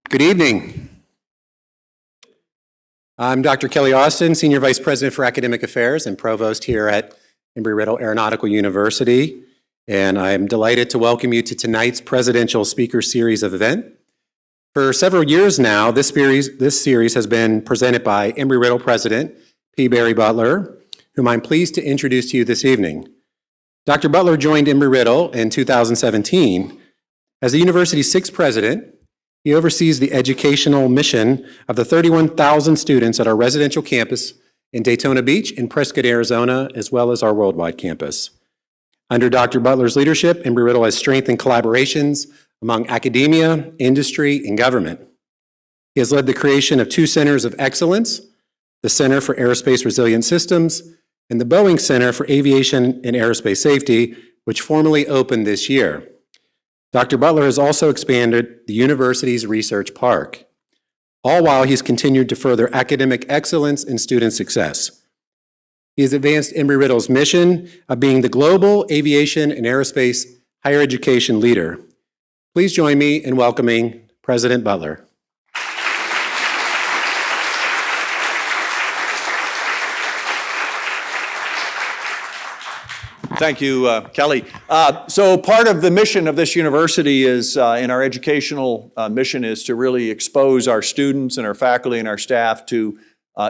Good evening. I'm Dr. Kelly Austin, Senior Vice President for Academic Affairs and Provost here at Embry-riddle Aeronautical University, and I'm delighted to welcome you to tonight's Presidential Speaker Series event. For several years now, this series has been presented by Embry-riddle President P. Barry Butler, whom I'm pleased to introduce to you this evening. Dr. Butler joined Embry-riddle in 2017. As the university's sixth president, he oversees the educational mission of the 31,000 students at our residential campus in Daytona Beach and Prescott, Arizona, as well as our worldwide campus. Under Dr. Butler's leadership, Embry-riddle has strengthened collaborations among academia, industry, and government. He has led the creation of two centers of excellence, the Center for Aerospace Resilient Systems and the Boeing Center for Aviation and Aerospace Safety, which formally opened this year. Dr. Butler has also expanded the university's research park, all while he's continued to further academic excellence and student success. He has advanced Embry-riddle's mission of being the global aviation and aerospace higher education leader. Please join me in welcoming President Butler. Thank you, Kelly. So part of the mission of this university is, in our educational mission, is to really expose our students and our faculty and our staff to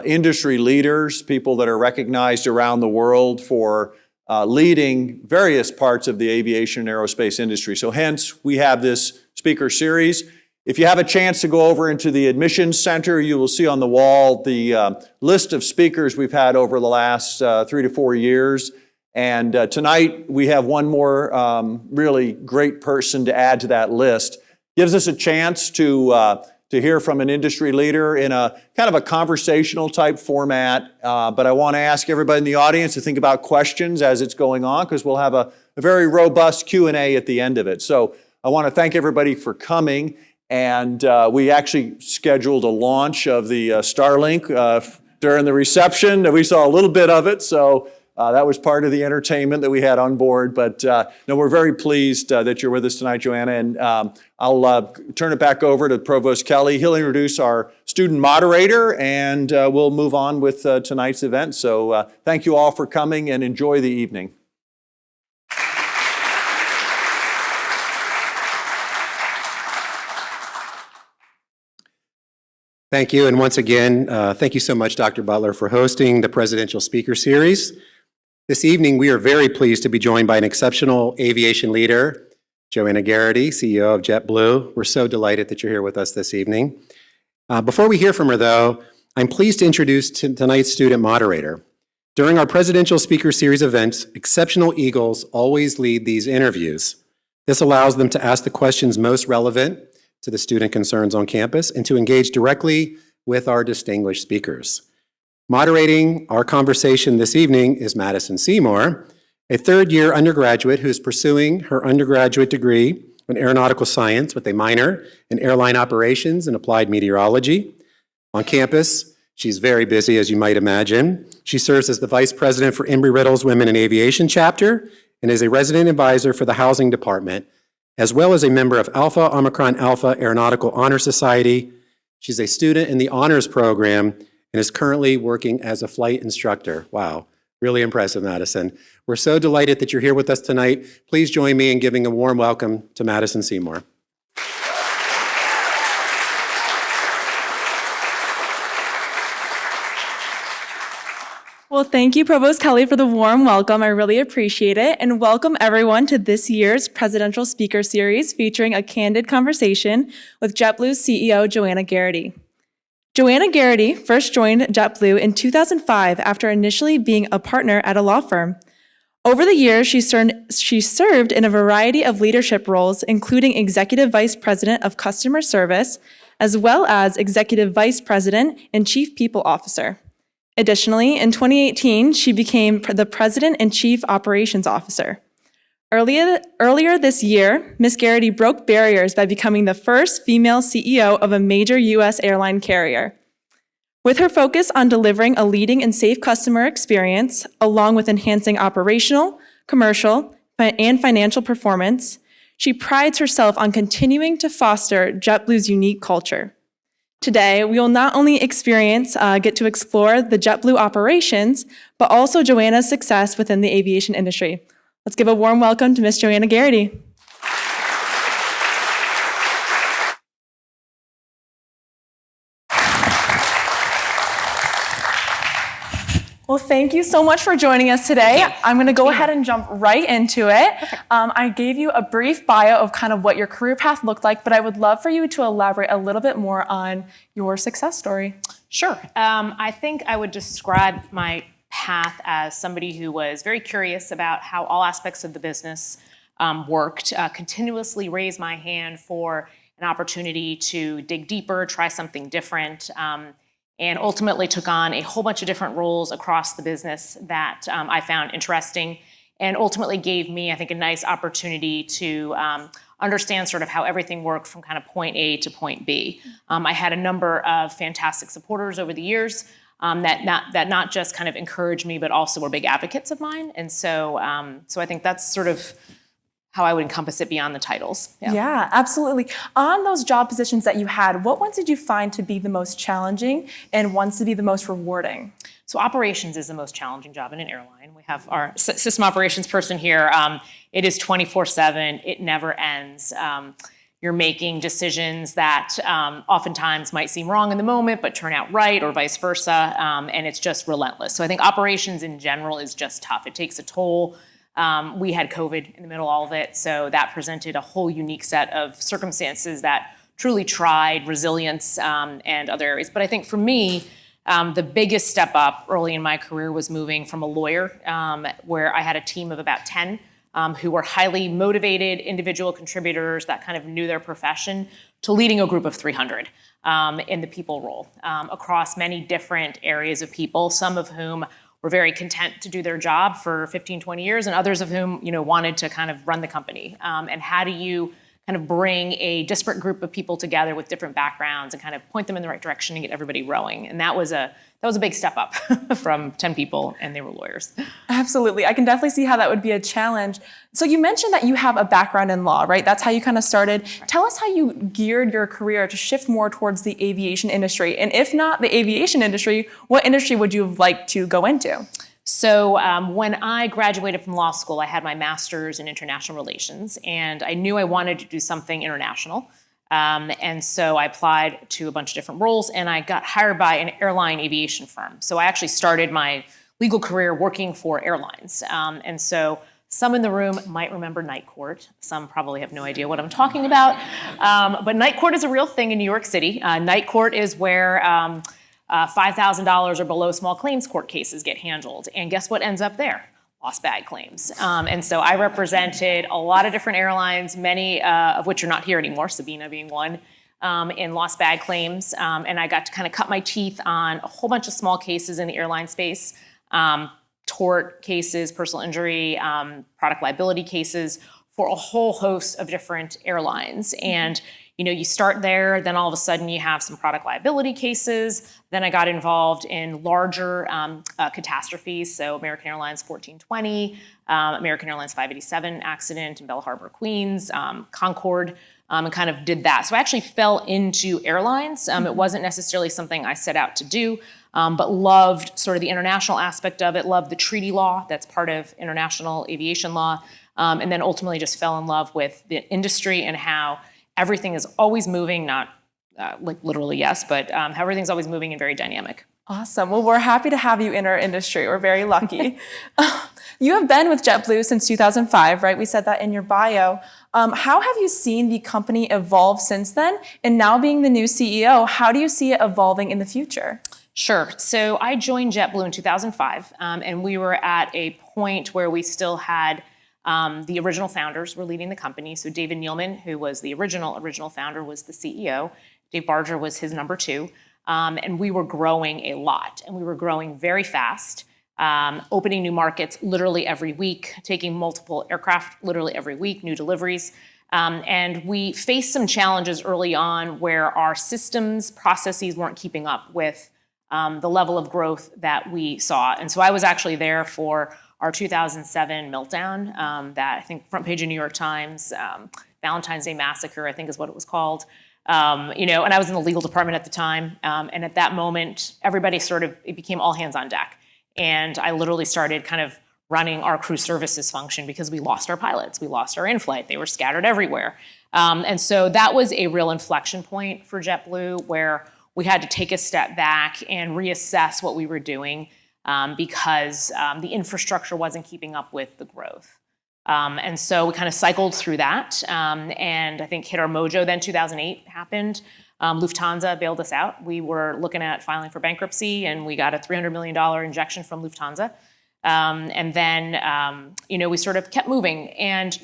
industry leaders, people that are recognized around the world for leading various parts of the aviation and aerospace industry. So hence, we have this speaker series. If you have a chance to go over into the admissions center, you will see on the wall the list of speakers we've had over the last 3 to 4 years. And tonight we have one more really great person to add to that list. Gives us a chance to hear from an industry leader in a kind of a conversational type format. But I want to ask everybody in the audience to think about questions as it's going on, because we'll have a very robust Q&A at the end of it. So I want to thank everybody for coming. And we actually scheduled a launch of the Starlink during the reception. We saw a little bit of it, so that was part of the entertainment that we had on board. But no, we're very pleased that you're with us tonight, Joanna. And I'll turn it back over to Provost Kelly. He'll introduce our student moderator, and we'll move on with tonight's event. So thank you all for coming, and enjoy the evening. Thank you, and once again, thank you so much, Dr. Butler, for hosting the Presidential Speaker Series. This evening, we are very pleased to be joined by an exceptional aviation leader, Joanna Geraghty, CEO of JetBlue. We're so delighted that you're here with us this evening. Before we hear from her, though, I'm pleased to introduce tonight's student moderator. During our Presidential Speaker Series events, exceptional eagles always lead these interviews. This allows them to ask the questions most relevant to the student concerns on campus and to engage directly with our distinguished speakers. Moderating our conversation this evening is Madison Seymour, a third-year undergraduate who is pursuing her undergraduate degree in aeronautical science with a minor in airline operations and applied meteorology. On campus, she's very busy, as you might imagine. She serves as the Vice President for Embry-riddle's Women in Aviation chapter and is a resident advisor for the Housing Department, as well as a member of Alpha Omicron Alpha Aeronautical Honor Society. She's a student in the honors program and is currently working as a flight instructor. Wow, really impressive, Madison. We're so delighted that you're here with us tonight. Please join me in giving a warm welcome to Madison Seymour. Well, thank you, Provost Kelly, for the warm welcome. I really appreciate it. And welcome everyone to this year's Presidential Speaker Series featuring a candid conversation with JetBlue's CEO, Joanna Geraghty. Joanna Geraghty first joined JetBlue in 2005 after initially being a partner at a law firm. Over the years, she served in a variety of leadership roles, including Executive Vice President of Customer Service, as well as Executive Vice President and Chief People Officer. Additionally, in 2018, she became the President and Chief Operations Officer. Earlier this year, Ms. Geraghty broke barriers by becoming the first female CEO of a major U.S. airline carrier. With her focus on delivering a leading and safe customer experience, along with enhancing operational, commercial, and financial performance, She prides herself on continuing to foster JetBlue's unique culture. Today, we will not only get to explore the JetBlue operations, but also Joanna's success within the aviation industry. Let's give a warm welcome to Miss Joanna Geraghty. Well, thank you so much for joining us today. I'm going to go ahead and jump right into it. I gave you a brief bio of kind of what your career path looked like, but I would love for you to elaborate a little bit more on your success story. Sure. I think I would describe my path as somebody who was very curious about how all aspects of the business worked, continuously raised my hand for an opportunity to dig deeper, try something different, and ultimately took on a whole bunch of different roles across the business that I found interesting, and ultimately gave me, I think, a nice opportunity to understand sort of how everything worked from kind of point A to point B. I had a number of fantastic supporters over the years that not just kind of encouraged me, but also were big advocates of mine. And so I think that's sort of how I would encompass it beyond the titles. Yeah, absolutely. On those job positions that you had, what ones did you find to be the most challenging and ones to be the most rewarding? So operations is the most challenging job in an airline. We have our system operations person here. It is 24/7. It never ends. You're making decisions that oftentimes might seem wrong in the moment, but turn out right, or vice versa. And it's just relentless. So I think operations in general is just tough. It takes a toll. We had COVID in the middle of all of it, so that presented a whole unique set of circumstances that truly tried resilience and other areas. But I think for me, the biggest step up early in my career was moving from a lawyer, where I had a team of about 10 who were highly motivated individual contributors that kind of knew their profession, to leading a group of 300 in the people role across many different areas of people, some of whom were very content to do their job for 15, 20 years, and others of whom, wanted to kind of run the company. And how do you kind of bring a disparate group of people together with different backgrounds and kind of point them in the right direction and get everybody rowing? And that was a big step up from 10 people, and they were lawyers. Absolutely. I can definitely see how that would be a challenge. So you mentioned that you have a background in law, right? That's how you kind of started. Right. Tell us how you geared your career to shift more towards the aviation industry. And if not the aviation industry, what industry would you like to go into? So when I graduated from law school, I had my master's in international relations, and I knew I wanted to do something international. And so I applied to a bunch of different roles, and I got hired by an airline aviation firm. So I actually started my legal career working for airlines. And so some in the room might remember night court. Some probably have no idea what I'm talking about. But night court is a real thing in New York City. Night court is where $5,000 or below small claims court cases get handled. And guess what ends up there? Lost bag claims. And so I represented a lot of different airlines, many of which are not here anymore, Sabina being one, in lost bag claims. And I got to kind of cut my teeth on a whole bunch of small cases in the airline space, tort cases, personal injury, product liability cases for a whole host of different airlines. And you start there, then all of a sudden you have some product liability cases. Then I got involved in larger catastrophes, so American Airlines 1420, American Airlines 587 accident in Bell Harbor, Queens, Concorde, and kind of did that. So I actually fell into airlines. It wasn't necessarily something I set out to do, but loved sort of the international aspect of it, loved the treaty law that's part of international aviation law, and then ultimately just fell in love with the industry and how everything is always moving, not like literally yes, but how everything's always moving and very dynamic. Awesome. Well, we're happy to have you in our industry. We're very lucky. You have been with JetBlue since 2005, right? We said that in your bio. How have you seen the company evolve since then? And now being the new CEO, how do you see it evolving in the future? Sure. So I joined JetBlue in 2005, and we were at a point where we still had the original founders were leading the company. So David Neilman, who was the original founder, was the CEO. Dave Barger was his number two. And we were growing a lot, and we were growing very fast, opening new markets literally every week, taking multiple aircraft literally every week, new deliveries. And we faced some challenges early on where our systems, processes weren't keeping up with the level of growth that we saw. And so I was actually there for our 2007 meltdown that I think front page of New York Times Valentine's Day Massacre, I think is what it was called. And I was in the legal department at the time. And at that moment, everybody it became all hands on deck. And I literally started kind of running our crew services function because we lost our pilots. We lost our in-flight. They were scattered everywhere. And so that was a real inflection point for JetBlue where we had to take a step back and reassess what we were doing because the infrastructure wasn't keeping up with the growth. And so we kind of cycled through that and I think hit our mojo. Then 2008 happened. Lufthansa bailed us out. We were looking at filing for bankruptcy and we got a $300 million injection from Lufthansa. And then, we sort of kept moving and,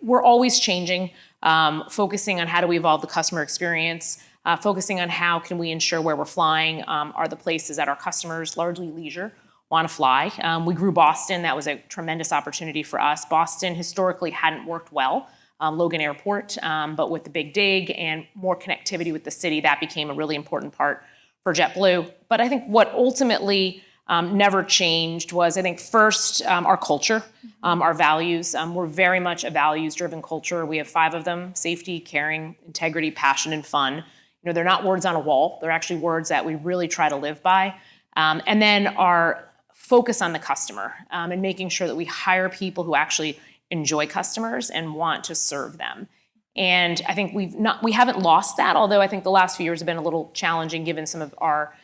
we're always changing, focusing on how do we evolve the customer experience, focusing on how can we ensure where we're flying are the places that our customers, largely leisure, want to fly. We grew Boston. That was a tremendous opportunity for us. Boston historically hadn't worked well, Logan Airport, but with the big dig and more connectivity with the city, that became a really important part for JetBlue. But I think what ultimately never changed was, I think, first, our culture, our values. We're very much a values-driven culture. We have 5 of them: safety, caring, integrity, passion, and fun. They're not words on a wall. They're actually words that we really try to live by. And then our focus on the customer and making sure that we hire people who actually enjoy customers and want to serve them. And I think we haven't lost that, although I think the last few years have been a little challenging given some of our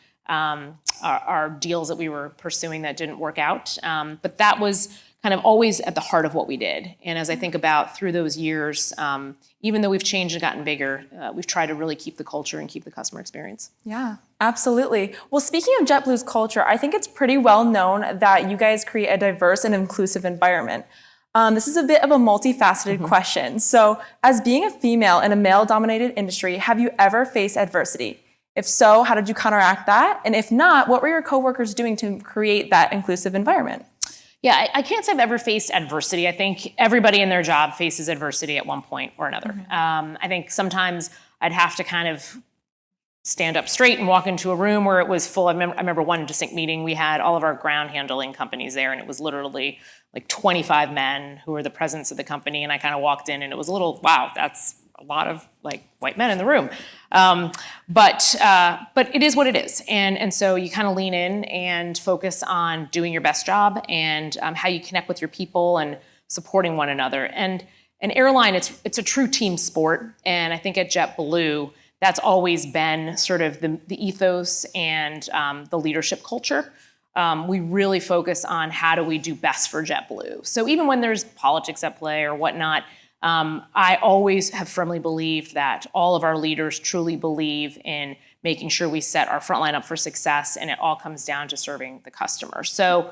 deals that we were pursuing that didn't work out. But that was kind of always at the heart of what we did. And as I think about through those years, even though we've changed and gotten bigger, we've tried to really keep the culture and keep the customer experience. Yeah, absolutely. Well, speaking of JetBlue's culture, I think it's pretty well known that you guys create a diverse and inclusive environment. This is a bit of a multifaceted question. So as being a female in a male-dominated industry, have you ever faced adversity? If so, how did you counteract that? And if not, what were your coworkers doing to create that inclusive environment? Yeah, I can't say I've ever faced adversity. I think everybody in their job faces adversity at one point or another. I think sometimes I'd have to kind of stand up straight and walk into a room where it was full. I remember one distinct meeting, we had all of our ground handling companies there, and it was literally like 25 men who were the presidents of the company. And I kind of walked in and it was a little, wow, that's a lot of like white men in the room. But it is what it is. And so you kind of lean in and focus on doing your best job and how you connect with your people and supporting one another. And an airline, it's a true team sport. And I think at JetBlue, that's always been sort of the ethos and the leadership culture. We really focus on how do we do best for JetBlue. So even when there's politics at play or whatnot, I always have firmly believed that all of our leaders truly believe in making sure we set our frontline up for success, and it all comes down to serving the customer. So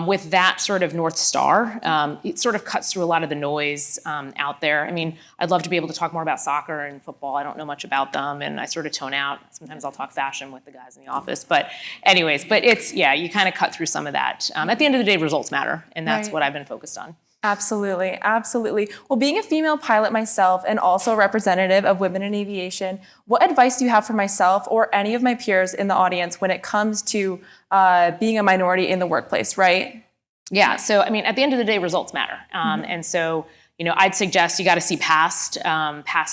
with that sort of North Star, it sort of cuts through a lot of the noise out there. I mean, I'd love to be able to talk more about soccer and football. I don't know much about them, and I sort of tone out. Sometimes I'll talk fashion with the guys in the office. But anyways, you kind of cut through some of that. At the end of the day, results matter, and that's what I've been focused on. Absolutely, absolutely. Well, being a female pilot myself and also a representative of women in aviation, what advice do you have for myself or any of my peers in the audience when it comes to being a minority in the workplace, right? Yeah, so I mean, at the end of the day, results matter. And so, I'd suggest you got to see past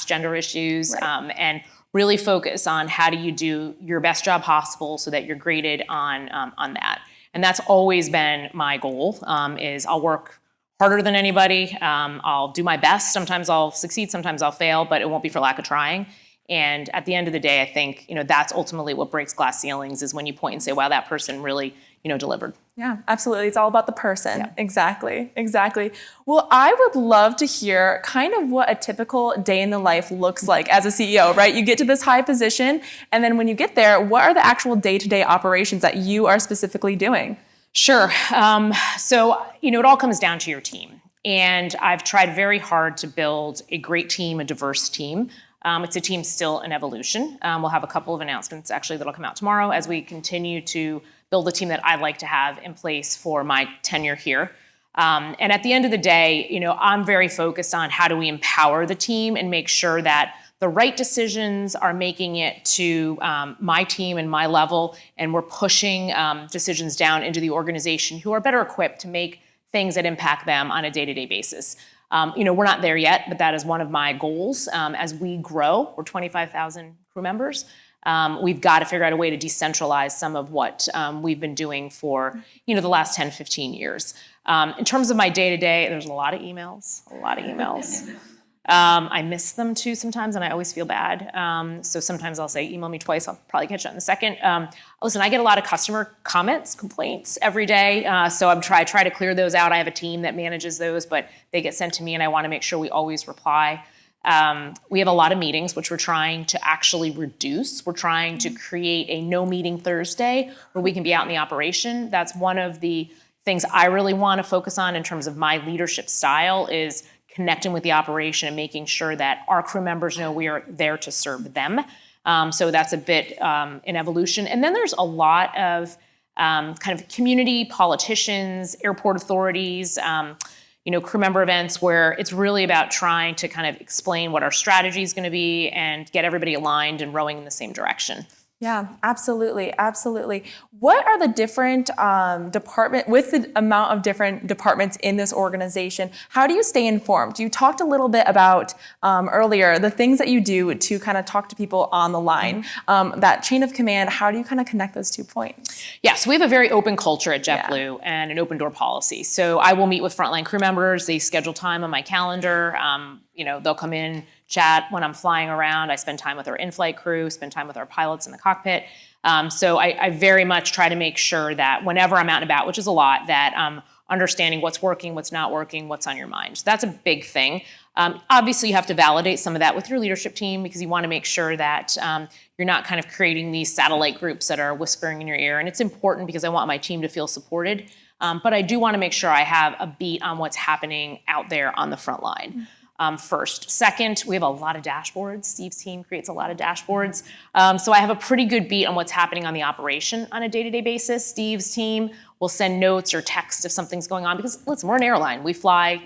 gender issues and really focus on how do you do your best job possible so that you're graded on that. And that's always been my goal, is I'll work harder than anybody. I'll do my best. Sometimes I'll succeed, sometimes I'll fail, but it won't be for lack of trying. And at the end of the day, I think, that's ultimately what breaks glass ceilings is when you point and say, wow, that person really, delivered. Yeah, absolutely. It's all about the person. Yeah. Exactly. Well, I would love to hear kind of what a typical day in the life looks like as a CEO, right? You get to this high position, and then when you get there, what are the actual day-to-day operations that you are specifically doing? Sure. So, it all comes down to your team. And I've tried very hard to build a great team, a diverse team. It's a team still in evolution. We'll have a couple of announcements actually that'll come out tomorrow as we continue to build a team that I'd like to have in place for my tenure here. And at the end of the day, I'm very focused on how do we empower the team and make sure that the right decisions are making it to my team and my level, and we're pushing decisions down into the organization who are better equipped to make things that impact them on a day-to-day basis. We're not there yet, but that is one of my goals. As we grow, we're 25,000 crew members. We've got to figure out a way to decentralize some of what we've been doing for, the last 10, 15 years. In terms of my day-to-day, there's a lot of emails. I miss them too sometimes, and I always feel bad. So sometimes I'll say, email me twice. I'll probably catch it in a second. Listen, I get a lot of customer comments, complaints every day. So I try to clear those out. I have a team that manages those, but they get sent to me, and I want to make sure we always reply. We have a lot of meetings, which we're trying to actually reduce. We're trying to create a no meeting Thursday where we can be out in the operation. That's one of the things I really want to focus on in terms of my leadership style is connecting with the operation and making sure that our crew members know we are there to serve them. So that's a bit in evolution. And then there's a lot of kind of community, politicians, airport authorities, crew member events where it's really about trying to kind of explain what our strategy is going to be and get everybody aligned and rowing in the same direction. Yeah, absolutely. What are the different with the amount of different departments in this organization, how do you stay informed? You talked a little bit about earlier, the things that you do to kind of talk to people on the line, that chain of command, how do you kind of connect those 2 points? Yeah, so we have a very open culture at JetBlue and an open door policy. So I will meet with frontline crew members. They schedule time on my calendar. They'll come in, chat when I'm flying around. I spend time with our in-flight crew, spend time with our pilots in the cockpit. So I very much try to make sure that whenever I'm out and about, which is a lot, that I'm understanding what's working, what's not working, what's on your mind. So that's a big thing. Obviously, you have to validate some of that with your leadership team because you want to make sure that you're not kind of creating these satellite groups that are whispering in your ear. And it's important because I want my team to feel supported. But I do want to make sure I have a beat on what's happening out there on the front line. First. Second, we have a lot of dashboards. Steve's team creates a lot of dashboards. So I have a pretty good beat on what's happening on the operation on a day-to-day basis. Steve's team will send notes or text if something's going on because, listen, we're an airline. We fly,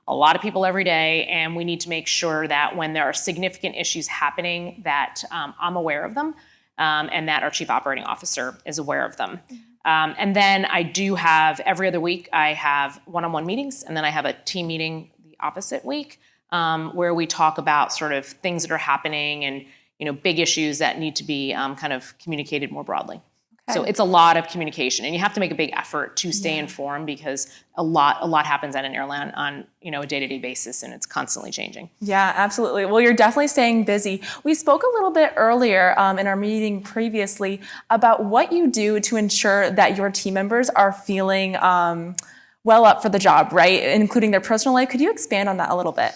a lot of people every day, and we need to make sure that when there are significant issues happening that I'm aware of them and that our chief operating officer is aware of them. And then I do have, every other week, I have one-on-one meetings, and then I have a team meeting opposite week where we talk about sort of things that are happening and big issues that need to be kind of communicated more broadly. Okay. So it's a lot of communication, and you have to make a big effort to stay informed because a lot happens at an airline on a day-to-day basis, and it's constantly changing. Yeah, absolutely. Well, you're definitely staying busy. We spoke a little bit earlier in our meeting previously about what you do to ensure that your team members are feeling well up for the job, right? Including their personal life. Could you expand on that a little bit?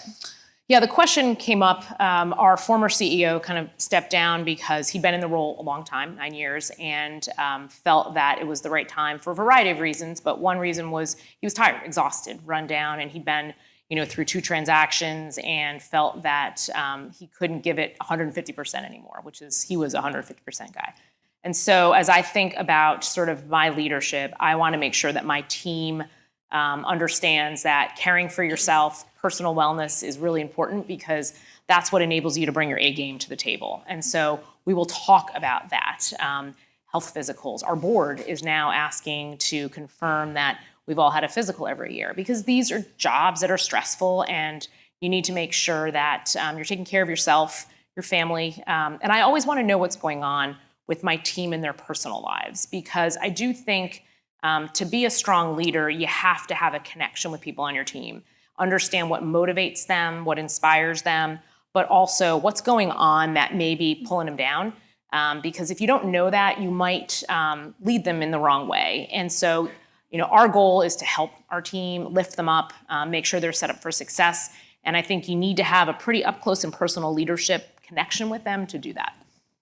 Yeah, the question came up. Our former CEO kind of stepped down because he'd been in the role a long time, 9 years, and felt that it was the right time for a variety of reasons. But one reason was he was tired, exhausted, run down, and he'd been through 2 transactions and felt that he couldn't give it 150% anymore, he was a 150% guy. And so as I think about sort of my leadership, I want to make sure that my team understands that caring for yourself, personal wellness is really important because that's what enables you to bring your A game to the table. And so we will talk about that. Health physicals. Our board is now asking to confirm that we've all had a physical every year because these are jobs that are stressful and you need to make sure that you're taking care of yourself, your family. And I always want to know what's going on with my team in their personal lives because I do think to be a strong leader, you have to have a connection with people on your team. Understand what motivates them, what inspires them, but also what's going on that may be pulling them down. Because if you don't know that, you might lead them in the wrong way. And so, our goal is to help our team, lift them up, make sure they're set up for success. And I think you need to have a pretty up close and personal leadership connection with them to do that.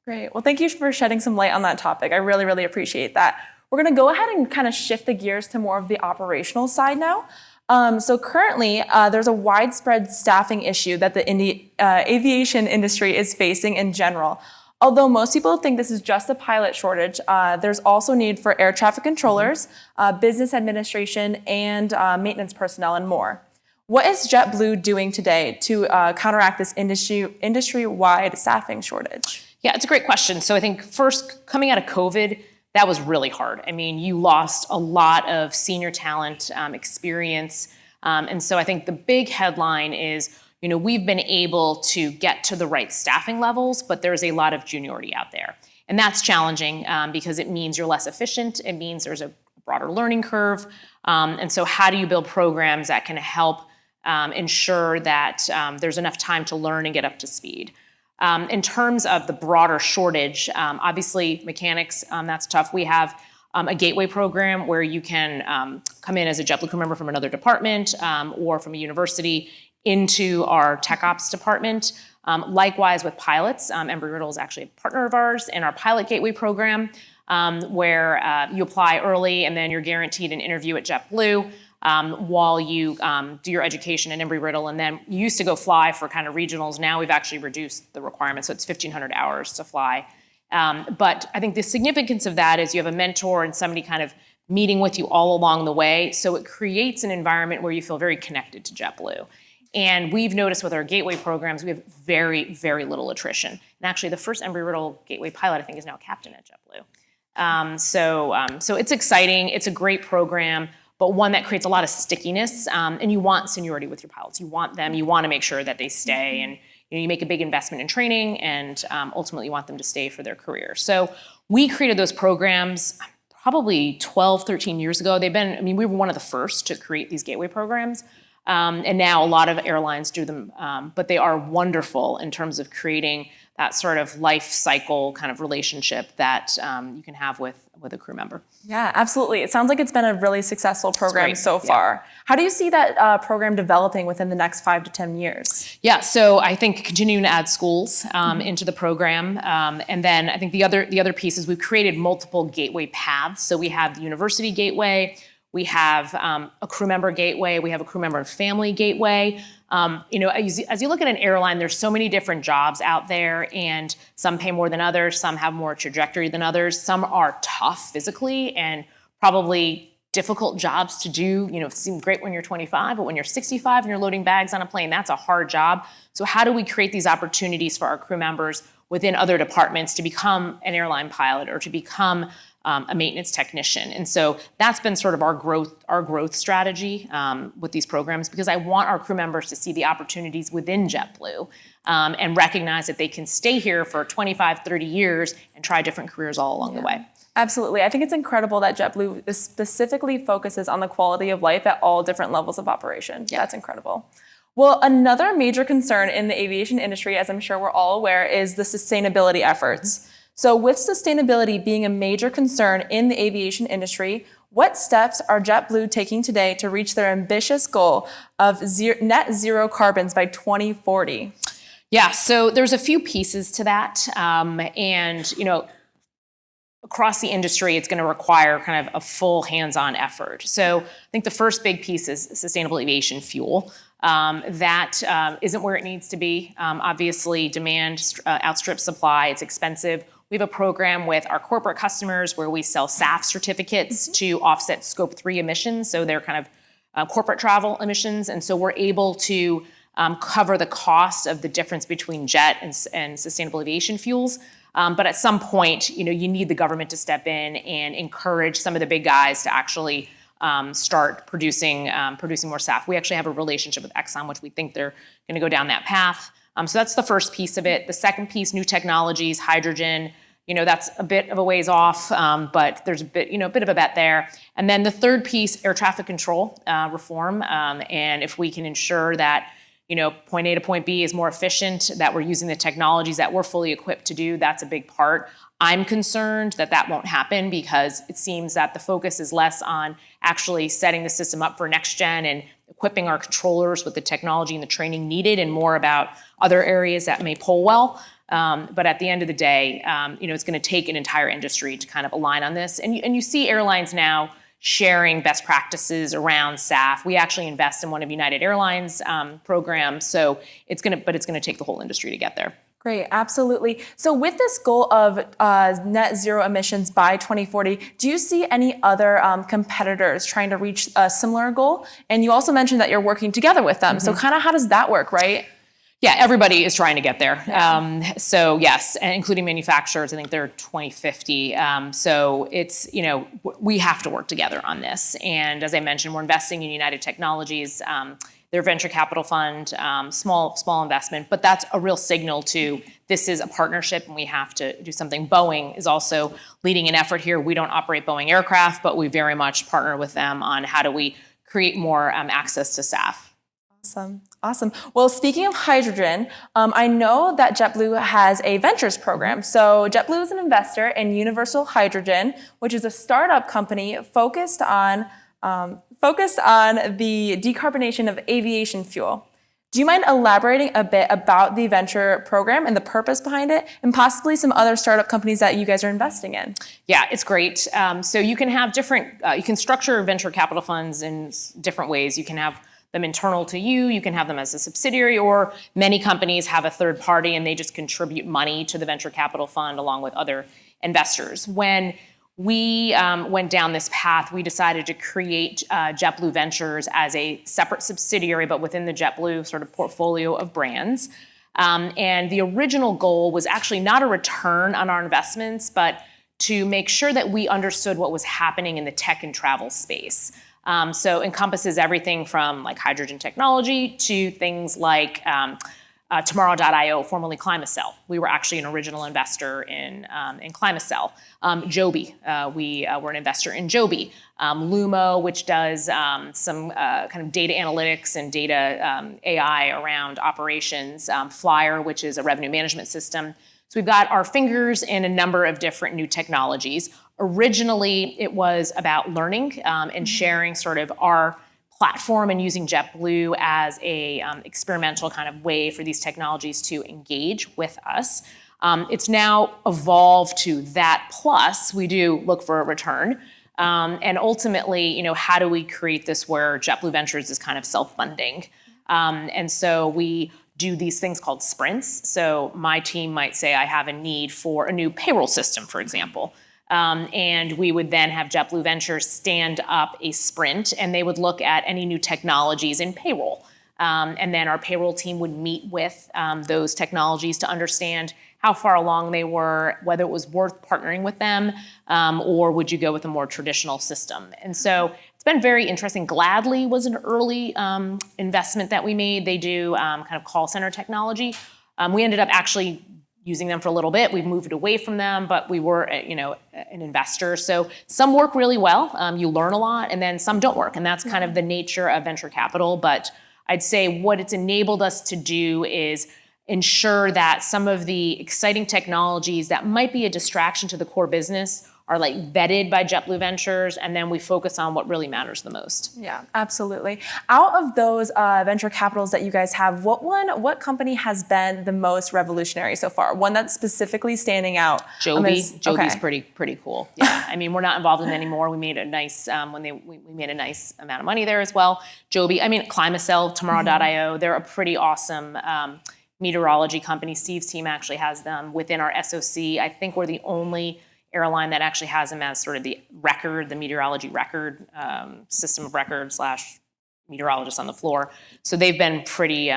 Great. Well, thank you for shedding some light on that topic. I really, really appreciate that. We're going to go ahead and kind of shift the gears to more of the operational side now. So currently, there's a widespread staffing issue that the aviation industry is facing in general. Although most people think this is just a pilot shortage, there's also need for air traffic controllers, business administration, and maintenance personnel, and more. What is JetBlue doing today to counteract this industry-wide staffing shortage? Yeah, it's a great question. So I think first, coming out of COVID, that was really hard. I mean, you lost a lot of senior talent, experience. And so I think the big headline is, we've been able to get to the right staffing levels, but there's a lot of juniority out there. And that's challenging because it means you're less efficient. It means there's a broader learning curve. And so how do you build programs that can help ensure that there's enough time to learn and get up to speed? In terms of the broader shortage, obviously mechanics, that's tough. We have a gateway program where you can come in as a JetBlue crew member from another department or from a university into our tech ops department. Likewise with pilots, Embry-riddle is actually a partner of ours in our pilot gateway program, where you apply early and then you're guaranteed an interview at JetBlue while you do your education in Embry-riddle. And then you used to go fly for kind of regionals. Now we've actually reduced the requirement, so it's 1,500 hours to fly. But I think the significance of that is you have a mentor and somebody kind of meeting with you all along the way. So it creates an environment where you feel very connected to JetBlue. And we've noticed with our gateway programs, we have very, very little attrition. And actually, the first Embry-riddle gateway pilot, I think, is now a captain at JetBlue. So it's exciting. It's a great program, but one that creates a lot of stickiness. And you want seniority with your pilots. You want them. You want to make sure that they stay. And you make a big investment in training, and ultimately you want them to stay for their career. So we created those programs probably 12, 13 years ago. We were one of the first to create these gateway programs. And now a lot of airlines do them, but they are wonderful in terms of creating that sort of life cycle kind of relationship that you can have with a crew member. Yeah, absolutely. It sounds like it's been a really successful program so far. Yeah. How do you see that program developing within the next 5 to 10 years? Yeah, so I think continuing to add schools into the program. And then I think the other piece is we've created multiple gateway paths. So we have the university gateway, we have a crew member gateway, we have a crew member and family gateway. As you look at an airline, there's so many different jobs out there, and some pay more than others, some have more trajectory than others, some are tough physically and probably difficult jobs to do. Seem great when you're 25, but when you're 65 and you're loading bags on a plane, that's a hard job. So how do we create these opportunities for our crew members within other departments to become an airline pilot or to become a maintenance technician? And so that's been sort of our growth strategy with these programs, because I want our crew members to see the opportunities within JetBlue and recognize that they can stay here for 25, 30 years and try different careers all along the way. Absolutely. I think it's incredible that JetBlue specifically focuses on the quality of life at all different levels of operation. Yeah. That's incredible. Well, another major concern in the aviation industry, as I'm sure we're all aware, is the sustainability efforts. So with sustainability being a major concern in the aviation industry, what steps are JetBlue taking today to reach their ambitious goal of net zero carbons by 2040? Yeah, so there's a few pieces to that. Across the industry, it's going to require kind of a full hands-on effort. So I think the first big piece is sustainable aviation fuel. That isn't where it needs to be. Obviously, demand outstrips supply. It's expensive. We have a program with our corporate customers where we sell SAF certificates to offset Scope 3 emissions. So they're kind of corporate travel emissions. And so we're able to cover the cost of the difference between jet and sustainable aviation fuels. But at some point, you need the government to step in and encourage some of the big guys to actually start producing more SAF. We actually have a relationship with Exxon, which we think they're going to go down that path. So that's the first piece of it. The second piece, new technologies, hydrogen. That's a bit of a ways off, but there's a bit of a bet there. And then the third piece, air traffic control reform. And if we can ensure that point A to point B is more efficient, that we're using the technologies that we're fully equipped to do, that's a big part. I'm concerned that won't happen because it seems that the focus is less on actually setting the system up for next gen and equipping our controllers with the technology and the training needed, and more about other areas that may poll well. But at the end of the day, it's going to take an entire industry to kind of align on this. And you see airlines now sharing best practices around SAF. We actually invest in one of United Airlines' programs. So it's going to take the whole industry to get there. Great, absolutely. So with this goal of net zero emissions by 2040, do you see any other competitors trying to reach a similar goal? And you also mentioned that you're working together with them. So kind of how does that work, right? Yeah, everybody is trying to get there. So yes, and including manufacturers, I think they're 2050. So it's, we have to work together on this. And as I mentioned, we're investing in United Technologies, their venture capital fund, small investment, but that's a real signal to this is a partnership and we have to do something. Boeing is also leading an effort here. We don't operate Boeing aircraft, but we very much partner with them on how do we create more access to SAF. Awesome. Well, speaking of hydrogen, I know that JetBlue has a ventures program. So JetBlue is an investor in Universal Hydrogen, which is a startup company focused on the decarbonation of aviation fuel. Do you mind elaborating a bit about the venture program and the purpose behind it, and possibly some other startup companies that you guys are investing in? Yeah, it's great. So you can have you can structure venture capital funds in different ways. You can have them internal to you, you can have them as a subsidiary, or many companies have a third party and they just contribute money to the venture capital fund along with other investors. When we went down this path, we decided to create JetBlue Ventures as a separate subsidiary, but within the JetBlue sort of portfolio of brands. And the original goal was actually not a return on our investments, but to make sure that we understood what was happening in the tech and travel space. So encompasses everything from like hydrogen technology to things like Tomorrow.io, formerly Climacell. We were actually an original investor in Climacell. Joby, we were an investor in Joby. Lumo, which does some kind of data analytics and data AI around operations. Flyer, which is a revenue management system. So we've got our fingers in a number of different new technologies. Originally, it was about learning and sharing sort of our platform and using JetBlue as a experimental kind of way for these technologies to engage with us. It's now evolved to that, plus we do look for a return. And ultimately, how do we create this where JetBlue Ventures is kind of self-funding? And so we do these things called sprints. So my team might say, I have a need for a new payroll system, for example. And we would then have JetBlue Ventures stand up a sprint, and they would look at any new technologies in payroll. And then our payroll team would meet with those technologies to understand how far along they were, whether it was worth partnering with them, or would you go with a more traditional system. And so it's been very interesting. Gladly was an early investment that we made. They do kind of call center technology. We ended up actually using them for a little bit. We've moved away from them, but we were, an investor. So some work really well. You learn a lot, and then some don't work. And that's kind of the nature of venture capital. But I'd say what it's enabled us to do is ensure that some of the exciting technologies that might be a distraction to the core business are like vetted by JetBlue Ventures, and then we focus on what really matters the most. Yeah, absolutely. Out of those venture capitals that you guys have, what company has been the most revolutionary so far? One that's specifically standing out? Joby's pretty cool. Yeah, I mean, we're not involved in it anymore. We made a nice we made a nice amount of money there as well. Joby, I mean, Climacell, Tomorrow.io, they're a pretty awesome meteorology company. Steve's team actually has them within our SOC. I think we're the only airline that actually has them as sort of the meteorology record, system of record / meteorologist on the floor. So they've been pretty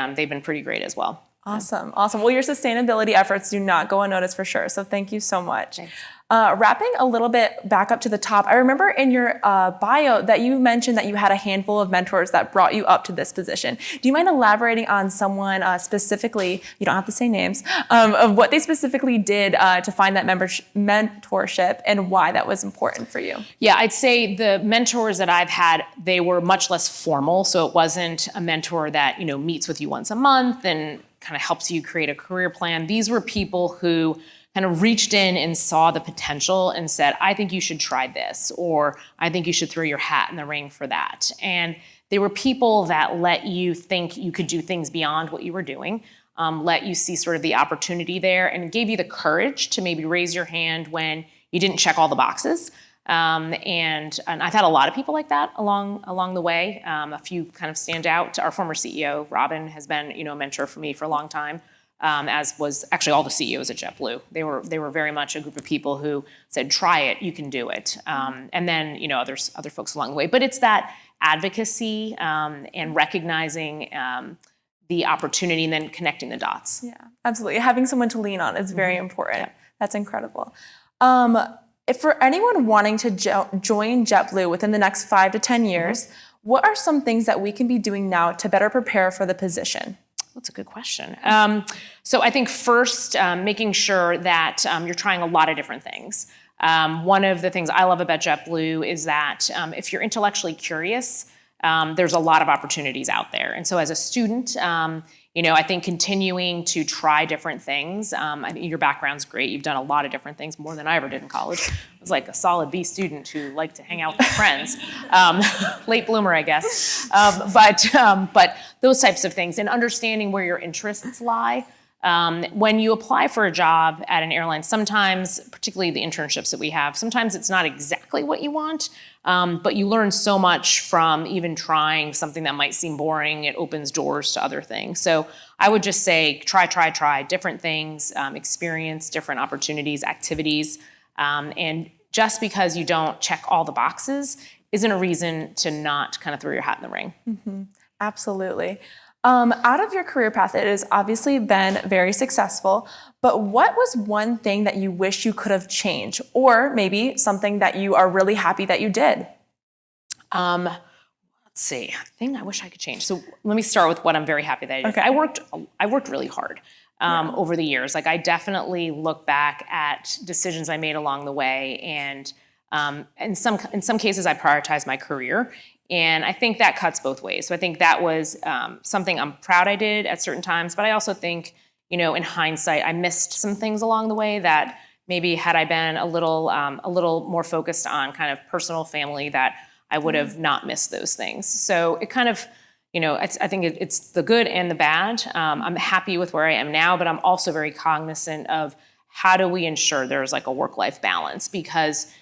great as well. Awesome. Well, your sustainability efforts do not go unnoticed for sure. So thank you so much. Wrapping a little bit back up to the top, I remember in your bio that you mentioned that you had a handful of mentors that brought you up to this position. Do you mind elaborating on someone specifically, you don't have to say names, of what they specifically did to find that mentorship and why that was important for you? Yeah, I'd say the mentors that I've had, they were much less formal. So it wasn't a mentor that, meets with you once a month and kind of helps you create a career plan. These were people who kind of reached in and saw the potential and said, I think you should try this, or I think you should throw your hat in the ring for that. And they were people that let you think you could do things beyond what you were doing, let you see sort of the opportunity there, and gave you the courage to maybe raise your hand when you didn't check all the boxes. And I've had a lot of people like that along the way. A few kind of stand out. Our former CEO, Robin, has been, a mentor for me for a long time, as was actually all the CEOs at JetBlue. They were very much a group of people who said, try it, you can do it. And then, other folks along the way. But it's that advocacy and recognizing the opportunity and then connecting the dots. Yeah, absolutely. Having someone to lean on is very important. Yeah. That's incredible. If for anyone wanting to join JetBlue within the next 5 to 10 years, what are some things that we can be doing now to better prepare for the position? That's a good question. So I think first, making sure that you're trying a lot of different things. One of the things I love about JetBlue is that if you're intellectually curious, there's a lot of opportunities out there. And so as a student, I think continuing to try different things. I think your background's great. You've done a lot of different things, more than I ever did in college. I was like a solid B student who liked to hang out with friends. Late bloomer, I guess. But those types of things and understanding where your interests lie. When you apply for a job at an airline, sometimes, particularly the internships that we have, sometimes it's not exactly what you want, but you learn so much from even trying something that might seem boring. It opens doors to other things. So I would just say try different things, experience different opportunities, activities, and just because you don't check all the boxes isn't a reason to not kind of throw your hat in the ring. Mm-hmm. Absolutely. Out of your career path, it has obviously been very successful, but what was one thing that you wish you could have changed, or maybe something that you are really happy that you did? Let's see, a thing I wish I could change. So let me start with what I'm very happy that I did. Okay. I worked really hard over the years. Like I definitely look back at decisions I made along the way, and in some cases I prioritized my career. And I think that cuts both ways. So I think that was something I'm proud I did at certain times, but I also think, in hindsight, I missed some things along the way that maybe had I been a little more focused on kind of personal family, that I would have not missed those things. So it kind of, I think it's the good and the bad. I'm happy with where I am now, but I'm also very cognizant of how do we ensure there's like a work-life balance, because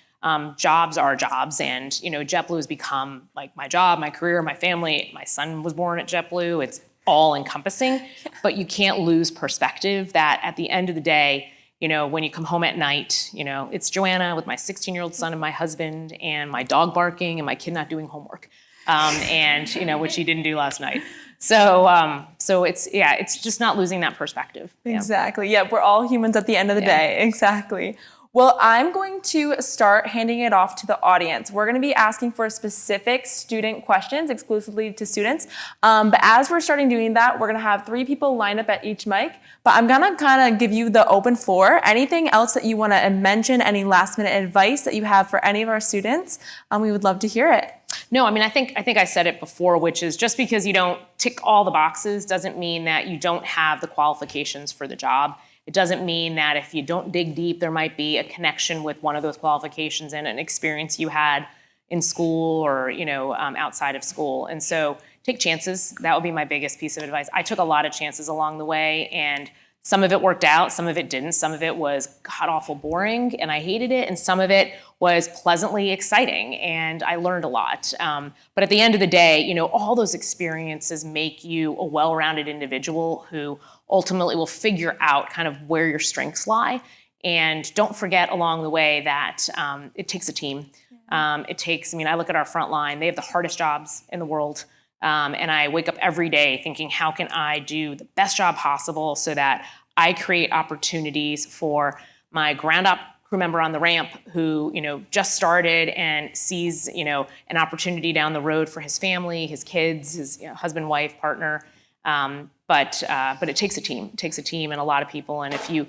jobs are jobs, and JetBlue has become like my job, my career, my family. My son was born at JetBlue. It's all encompassing, but you can't lose perspective that at the end of the day, when you come home at night, it's Joanna with my 16-year-old son and my husband and my dog barking and my kid not doing homework, and which he didn't do last night. So it's just not losing that perspective. Exactly. Yeah, we're all humans at the end of the day. Exactly. Well, I'm going to start handing it off to the audience. We're going to be asking for specific student questions exclusively to students. But as we're starting doing that, we're going to have 3 people lined up at each mic. But I'm going to kind of give you the open floor. Anything else that you want to mention, any last minute advice that you have for any of our students, we would love to hear it. No, I mean, I think I said it before, which is just because you don't tick all the boxes doesn't mean that you don't have the qualifications for the job. It doesn't mean that if you don't dig deep, there might be a connection with one of those qualifications and an experience you had in school or, outside of school. And so take chances. That would be my biggest piece of advice. I took a lot of chances along the way, and some of it worked out, some of it didn't. Some of it was god-awful boring and I hated it, and some of it was pleasantly exciting and I learned a lot. But at the end of the day, all those experiences make you a well-rounded individual who ultimately will figure out kind of where your strengths lie. And don't forget along the way that it takes a team. I look at our front line, they have the hardest jobs in the world. And I wake up every day thinking, how can I do the best job possible so that I create opportunities for my ground op crew member on the ramp who, just started and sees, an opportunity down the road for his family, his kids, his husband, wife, partner. But it takes a team. It takes a team and a lot of people. And if you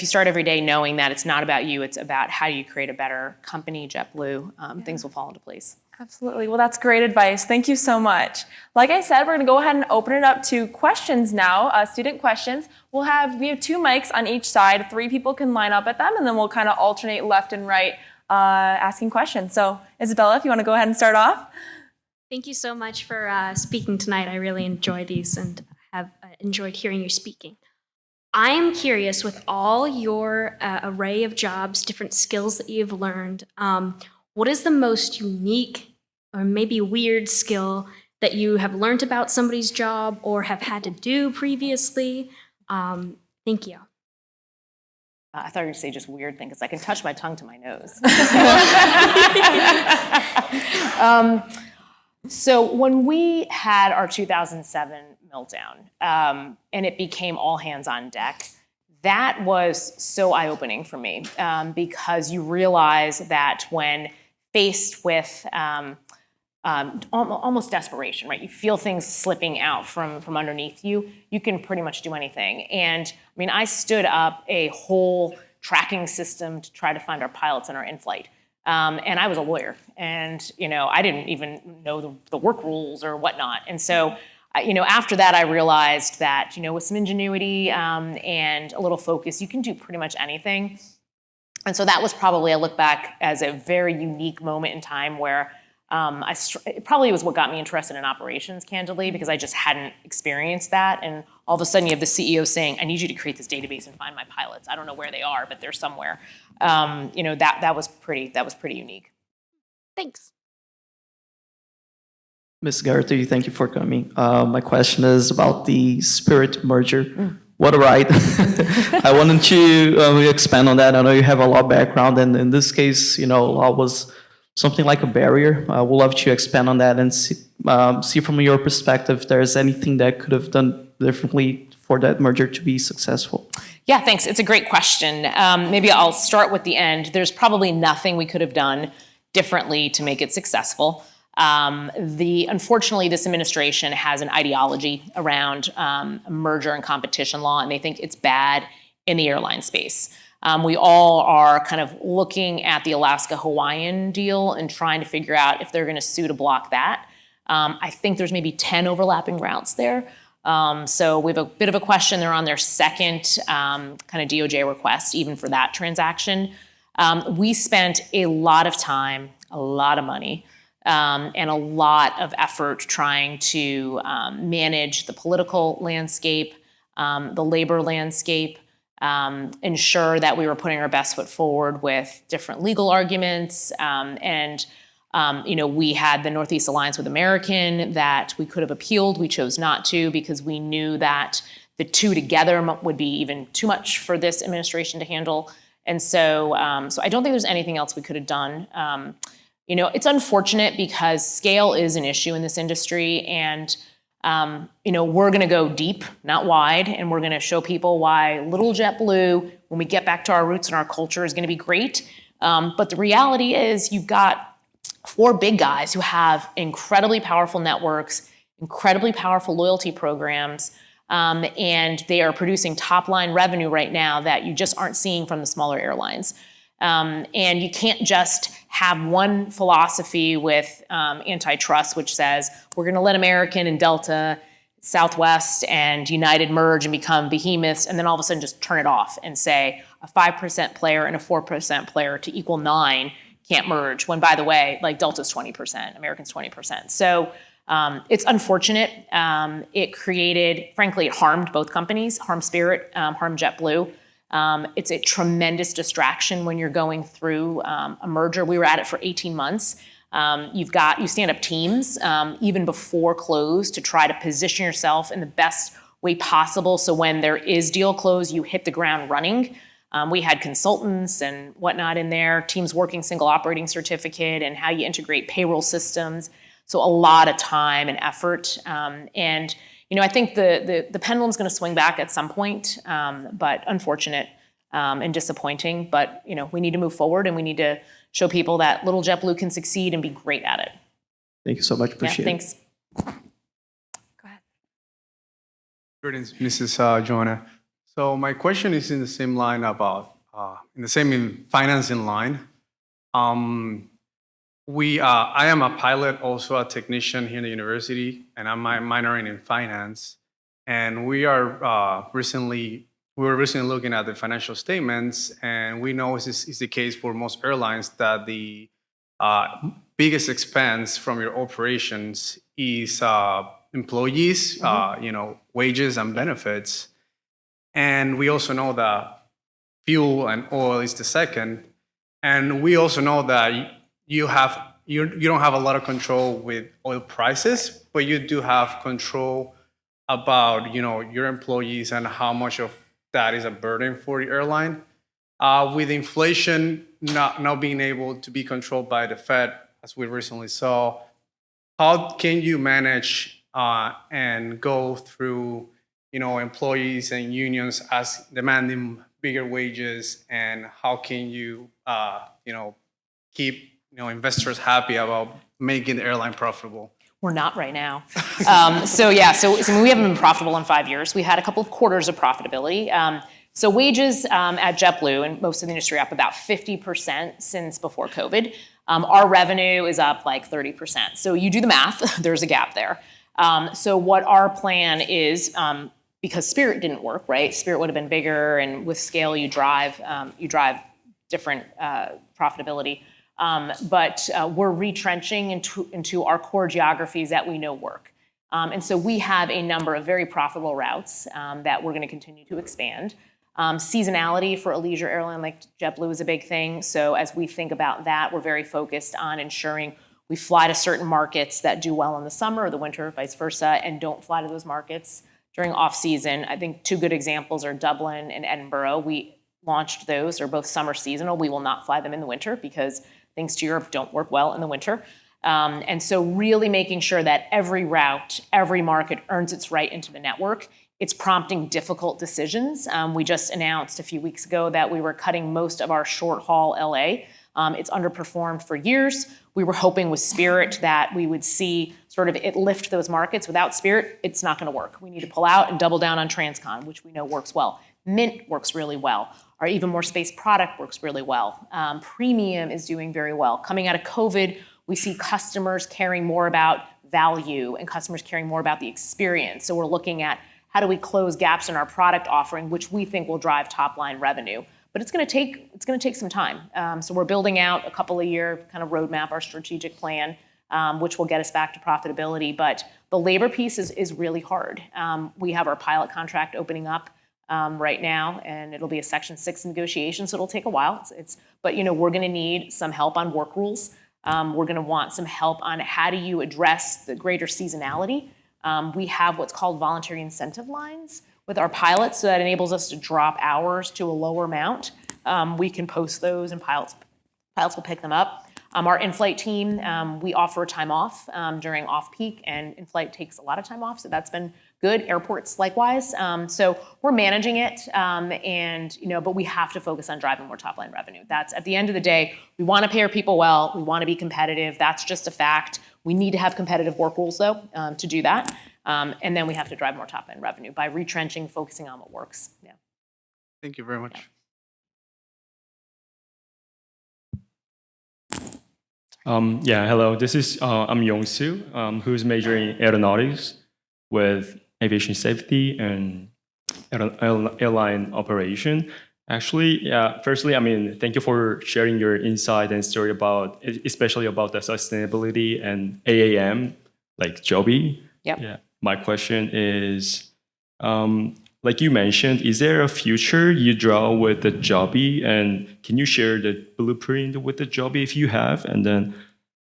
start every day knowing that it's not about you, it's about how you create a better company, JetBlue, things will fall into place. Absolutely. Well, that's great advice. Thank you so much. Like I said, we're going to go ahead and open it up to questions now, student questions. We have 2 mics on each side. 3 people can line up at them, and then we'll kind of alternate left and right asking questions. So Isabella, if you want to go ahead and start off. Thank you so much for speaking tonight. I really enjoy these and have enjoyed hearing you speaking. I am curious, with all your array of jobs, different skills that you've learned, what is the most unique or maybe weird skill that you have learned about somebody's job or have had to do previously? Thank you. I thought you were going to say just weird thing, because I can touch my tongue to my nose. So when we had our 2007 meltdown, and it became all hands on deck, that was so eye-opening for me, because you realize that when faced with almost desperation, right? You feel things slipping out from underneath you, you can pretty much do anything. And I mean, I stood up a whole tracking system to try to find our pilots and our in-flight. And I was a lawyer, and I didn't even know the work rules or whatnot. And so, after that, I realized that with some ingenuity and a little focus, you can do pretty much anything. And so that was probably, I look back as a very unique moment in time where it probably was what got me interested in operations, candidly, because I just hadn't experienced that. And all of a sudden, you have the CEO saying, "I need you to create this database and find my pilots. I don't know where they are, but they're somewhere." That was pretty unique. Thanks. Ms. Geraghty, thank you for coming. My question is about the Spirit merger. What a ride. I wanted to expand on that. I know you have a law background, and in this case, law was something like a barrier. I would love to expand on that and see from your perspective if there's anything that could have done differently for that merger to be successful. Yeah, thanks. It's a great question. Maybe I'll start with the end. There's probably nothing we could have done differently to make it successful. Unfortunately, this administration has an ideology around merger and competition law, and they think it's bad in the airline space. We all are kind of looking at the Alaska-Hawaiian deal and trying to figure out if they're going to sue to block that. I think there's maybe 10 overlapping routes there. So we have a bit of a question. They're on their second kind of DOJ request, even for that transaction. We spent a lot of time, a lot of money, and a lot of effort trying to manage the political landscape, the labor landscape, ensure that we were putting our best foot forward with different legal arguments. We had the Northeast Alliance with American that we could have appealed. We chose not to because we knew that the two together would be even too much for this administration to handle. And so I don't think there's anything else we could have done. It's unfortunate because scale is an issue in this industry, and we're going to go deep, not wide, and we're going to show people why little JetBlue, when we get back to our roots and our culture, is going to be great. But the reality is you've got 4 big guys who have incredibly powerful networks, incredibly powerful loyalty programs, and they are producing top-line revenue right now that you just aren't seeing from the smaller airlines. And you can't just have one philosophy with antitrust, which says we're going to let American and Delta, Southwest, and United merge and become behemoths, and then all of a sudden just turn it off and say a 5% player and a 4% player to equal 9 can't merge, when, by the way, like Delta's 20%, American's 20%. So it's unfortunate. It created, frankly, it harmed both companies, harmed Spirit, harmed JetBlue. It's a tremendous distraction when you're going through a merger. We were at it for 18 months. You stand up teams even before close to try to position yourself in the best way possible. So when there is deal close, you hit the ground running. We had consultants and whatnot in there, teams working single operating certificate and how you integrate payroll systems. So a lot of time and effort. And I think the pendulum's going to swing back at some point, but unfortunate and disappointing. But we need to move forward, and we need to show people that little JetBlue can succeed and be great at it. Thank you so much. Appreciate it. Thanks. Go ahead. Greetings, Mrs. Joanna. So my question is in the same line about in the same financing line. I am a pilot, also a technician here in the university, and I'm minoring in finance. And we were recently looking at the financial statements, and we know it's the case for most airlines that the biggest expense from your operations is employees, wages and benefits. And we also know that fuel and oil is the second. And we also know that you don't have a lot of control with oil prices, but you do have control about your employees and how much of that is a burden for the airline. With inflation not being able to be controlled by the Fed, as we recently saw, how can you manage and go through, employees and unions as demanding bigger wages, and how can you, keep, investors happy about making the airline profitable? We're not right now. So we haven't been profitable in 5 years. We had a couple of quarters of profitability. So wages at JetBlue and most of the industry are up about 50% since before COVID. Our revenue is up like 30%. So you do the math, there's a gap there. So what our plan is, because Spirit didn't work, right? Spirit would have been bigger, and with scale you drive different profitability. But we're retrenching into our core geographies that we know work. And so we have a number of very profitable routes that we're going to continue to expand. Seasonality for a leisure airline like JetBlue is a big thing. So as we think about that, we're very focused on ensuring we fly to certain markets that do well in the summer or the winter, vice versa, and don't fly to those markets during off-season. I think two good examples are Dublin and Edinburgh. We launched those. They're both summer seasonal. We will not fly them in the winter because things to Europe don't work well in the winter. And so really making sure that every route, every market earns its right into the network. It's prompting difficult decisions. We just announced a few weeks ago that we were cutting most of our short-haul LA. It's underperformed for years. We were hoping with Spirit that we would see sort of it lift those markets. Without Spirit, it's not going to work. We need to pull out and double down on Transcon, which we know works well. Mint works really well. Our Even More Space product works really well. Premium is doing very well. Coming out of COVID, we see customers caring more about value and customers caring more about the experience. So we're looking at how do we close gaps in our product offering, which we think will drive top-line revenue. But it's going to take some time. So we're building out a couple of year kind of roadmap, our strategic plan, which will get us back to profitability. But the labor piece is really hard. We have our pilot contract opening up right now, and it'll be a Section 6 negotiation, so it'll take a while. But we're going to need some help on work rules. We're going to want some help on how do you address the greater seasonality. We have what's called voluntary incentive lines with our pilots, so that enables us to drop hours to a lower amount. We can post those, and pilots will pick them up. Our in-flight team, we offer time off during off-peak, and in-flight takes a lot of time off, so that's been good. Airports likewise. So we're managing it, but we have to focus on driving more top-line revenue. That's at the end of the day, we want to pay our people well. We want to be competitive. That's just a fact. We need to have competitive work rules, though, to do that. And then we have to drive more top-line revenue by retrenching, focusing on what works. Yeah. Thank you very much. Hello. This is I'm Yong-Soo, who's majoring in aeronautics with aviation safety and airline operation. Actually, firstly, thank you for sharing your insight and story about, especially about the sustainability and AAM, like Joby. Yep. Yeah. My question is, like you mentioned, is there a future you draw with the Joby, and can you share the blueprint with the Joby if you have? And then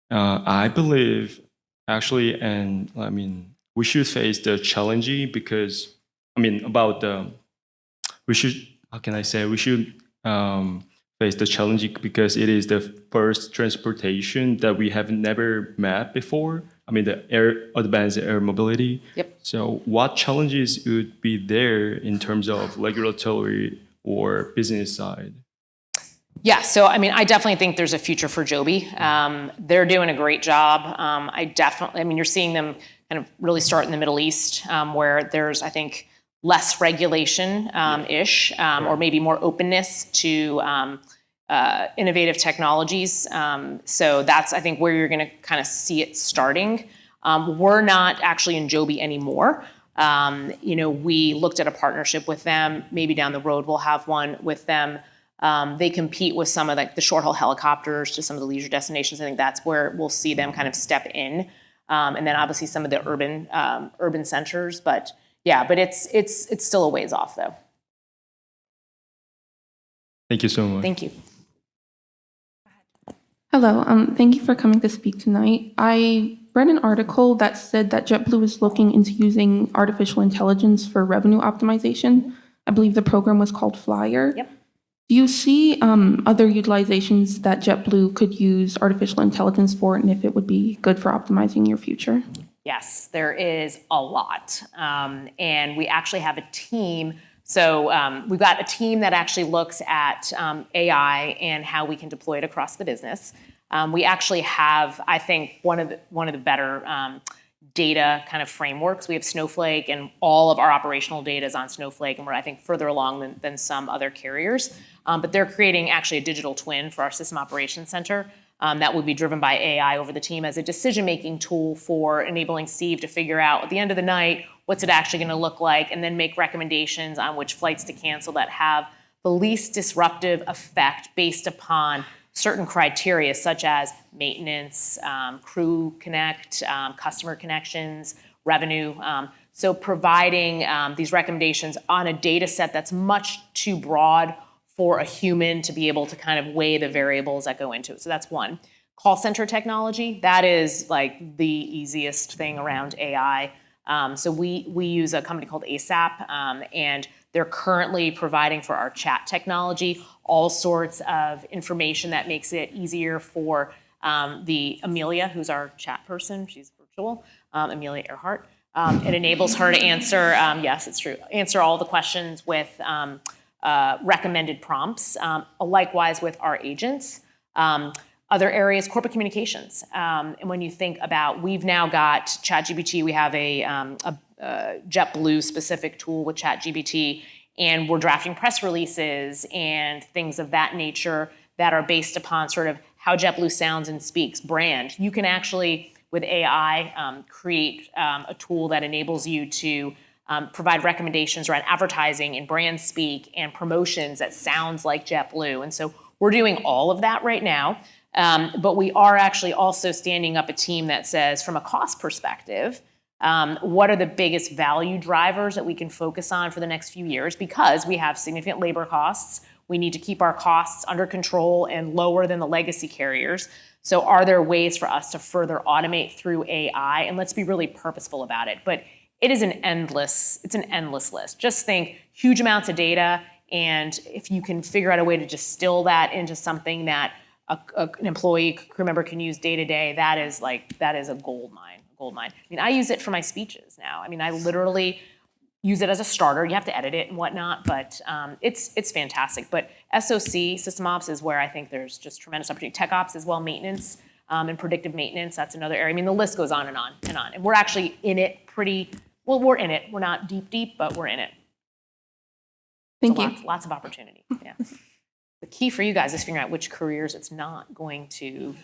I believe actually, we should face the challenge because, we should face the challenge because it is the first transportation that we have never met before. The advanced air mobility. Yep. So what challenges would be there in terms of regulatory or business side? Yeah, so I definitely think there's a future for Joby. They're doing a great job. You're seeing them kind of really start in the Middle East, where there's, I think, less regulation ish, or maybe more openness to innovative technologies. So that's, I think, where you're going to kind of see it starting. We're not actually in Joby anymore. We looked at a partnership with them. Maybe down the road we'll have one with them. They compete with some of the short-haul helicopters to some of the leisure destinations. I think that's where we'll see them kind of step in. And then obviously some of the urban centers. But it's still a ways off though. Thank you so much. Thank you. Hello, thank you for coming to speak tonight. I read an article that said that JetBlue is looking into using artificial intelligence for revenue optimization. I believe the program was called Flyer. Yep. Do you see other utilizations that JetBlue could use artificial intelligence for, and if it would be good for optimizing your future? Yes, there is a lot. And we actually have a team. So we've got a team that actually looks at AI and how we can deploy it across the business. We actually have, I think, one of the better data kind of frameworks. We have Snowflake, and all of our operational data is on Snowflake, and we're, I think, further along than some other carriers. But they're creating actually a digital twin for our system operations center that would be driven by AI over the team as a decision-making tool for enabling Steve to figure out at the end of the night, what's it actually going to look like, and then make recommendations on which flights to cancel that have the least disruptive effect based upon certain criteria such as maintenance, crew connect, customer connections, revenue. So providing these recommendations on a data set that's much too broad for a human to be able to kind of weigh the variables that go into it. So that's one. Call center technology, that is like the easiest thing around AI. So we use a company called ASAP, and they're currently providing for our chat technology all sorts of information that makes it easier for the Amelia, who's our chat person. She's virtual, Amelia Earhart. It enables her to answer, yes, it's true, answer all the questions with recommended prompts. Likewise with our agents. Other areas, corporate communications. And when you think about, we've now got ChatGPT, we have a JetBlue specific tool with ChatGPT, and we're drafting press releases and things of that nature that are based upon sort of how JetBlue sounds and speaks, brand. You can actually, with AI, create a tool that enables you to provide recommendations around advertising and brand speak and promotions that sounds like JetBlue. And so we're doing all of that right now. But we are actually also standing up a team that says, from a cost perspective, what are the biggest value drivers that we can focus on for the next few years? Because we have significant labor costs. We need to keep our costs under control and lower than the legacy carriers. So are there ways for us to further automate through AI? And let's be really purposeful about it. But it is an endless list. Just think huge amounts of data. And if you can figure out a way to distill that into something that an employee, crew member can use day to day, that is a gold mine. I mean, I use it for my speeches now. I mean, I literally use it as a starter. You have to edit it and whatnot, but it's fantastic. But SOC, system ops, is where I think there's just tremendous opportunity. Tech ops as well, maintenance and predictive maintenance, that's another area. I mean, the list goes on and on and on. And we're actually in it pretty, well, we're in it. We're not deep, but we're in it. Thank So you. Lots of opportunity, yeah. The key for you guys is figuring out which careers it's not going to.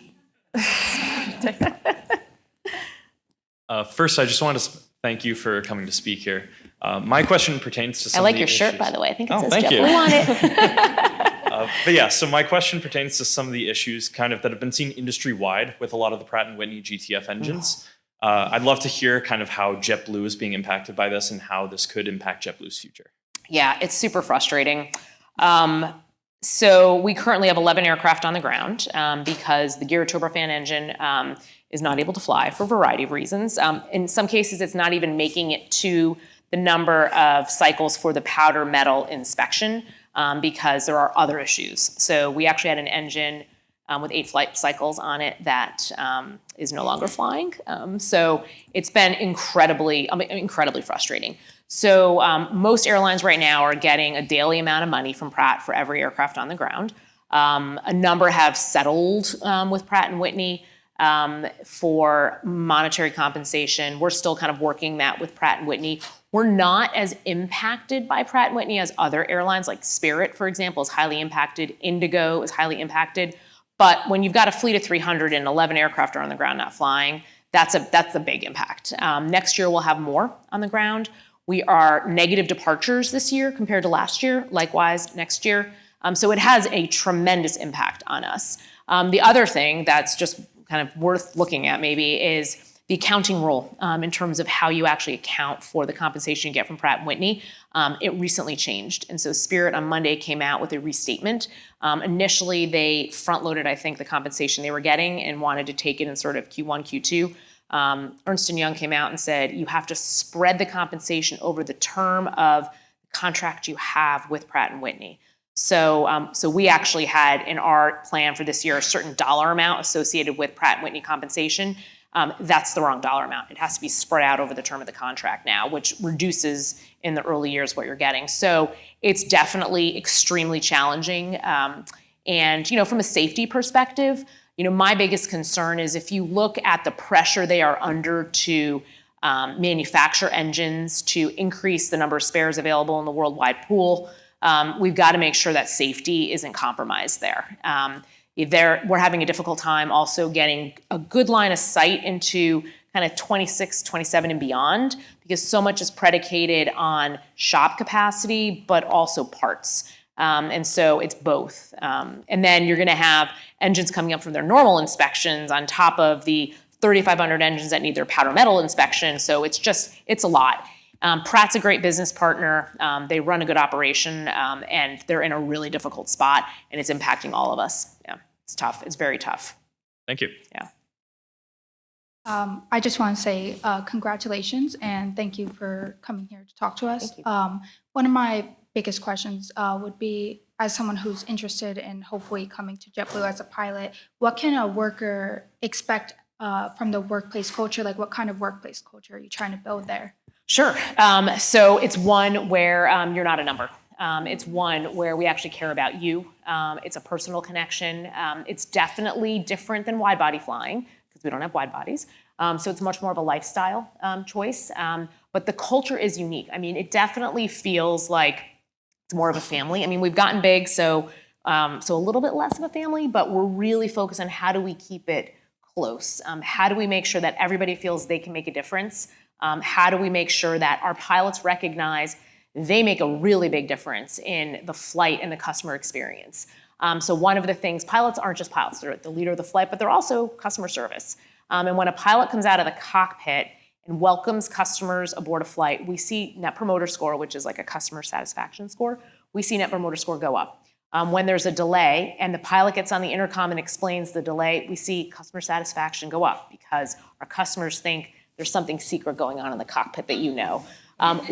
First, I just want to thank you for coming to speak here. My question pertains to some I like of the your shirt, issues. by the way. I think it says thank you. JetBlue on it. But yeah, so my question pertains to some of the issues kind of that have been seen industry-wide with a lot of the Pratt & Whitney GTF engines. I'd love to hear kind of how JetBlue is being impacted by this and how this could impact JetBlue's future. Yeah, it's super frustrating. So we currently have 11 aircraft on the ground because the Geared turbofan engine is not able to fly for a variety of reasons. In some cases, it's not even making it to the number of cycles for the powder metal inspection because there are other issues. So we actually had an engine with 8 flight cycles on it that is no longer flying. So it's been incredibly frustrating. So most airlines right now are getting a daily amount of money from Pratt for every aircraft on the ground. A number have settled with Pratt & Whitney for monetary compensation. We're still kind of working that with Pratt & Whitney. We're not as impacted by Pratt & Whitney as other airlines, like Spirit, for example, is highly impacted. Indigo is highly impacted. But when you've got a fleet of 300 and 11 aircraft are on the ground not flying, that's a big impact. Next year, we'll have more on the ground. We are negative departures this year compared to last year, likewise next year. So it has a tremendous impact on us. The other thing that's just kind of worth looking at maybe is the accounting rule in terms of how you actually account for the compensation you get from Pratt & Whitney. It recently changed. And so Spirit on Monday came out with a restatement. Initially, they front-loaded, I think, the compensation they were getting and wanted to take it in sort of Q1, Q2. Ernst & Young came out and said, you have to spread the compensation over the term of the contract you have with Pratt & Whitney. So we actually had in our plan for this year a certain dollar amount associated with Pratt & Whitney compensation. That's the wrong dollar amount. It has to be spread out over the term of the contract now, which reduces in the early years what you're getting. So it's definitely extremely challenging. And from a safety perspective, my biggest concern is if you look at the pressure they are under to manufacture engines, to increase the number of spares available in the worldwide pool, we've got to make sure that safety isn't compromised there. We're having a difficult time also getting a good line of sight into kind of 26, 27 and beyond, because so much is predicated on shop capacity, but also parts. And so it's both. And then you're going to have engines coming up from their normal inspections on top of the 3,500 engines that need their powder metal inspection. So it's a lot. Pratt's a great business partner. They run a good operation, and they're in a really difficult spot, and it's impacting all of us. Yeah, it's tough. It's very tough. Thank you. Yeah. I just want to say congratulations and thank you for coming here to talk to us. Thank you. One of my biggest questions would be, as someone who's interested in hopefully coming to JetBlue as a pilot, what can a worker expect from the workplace culture? Like, what kind of workplace culture are you trying to build there? Sure. So it's one where you're not a number. It's one where we actually care about you. It's a personal connection. It's definitely different than wide body flying because we don't have wide bodies. So it's much more of a lifestyle choice. But the culture is unique. I mean, it definitely feels like it's more of a family. I mean, we've gotten big, so a little bit less of a family, but we're really focused on how do we keep it close? How do we make sure that everybody feels they can make a difference? How do we make sure that our pilots recognize they make a really big difference in the flight and the customer experience? So one of the things, pilots aren't just pilots, they're the leader of the flight, but they're also customer service. And when a pilot comes out of the cockpit and welcomes customers aboard a flight, we see Net Promoter Score, which is like a customer satisfaction score, we see Net Promoter Score go up. When there's a delay and the pilot gets on the intercom and explains the delay, we see customer satisfaction go up because our customers think there's something secret going on in the cockpit that you know.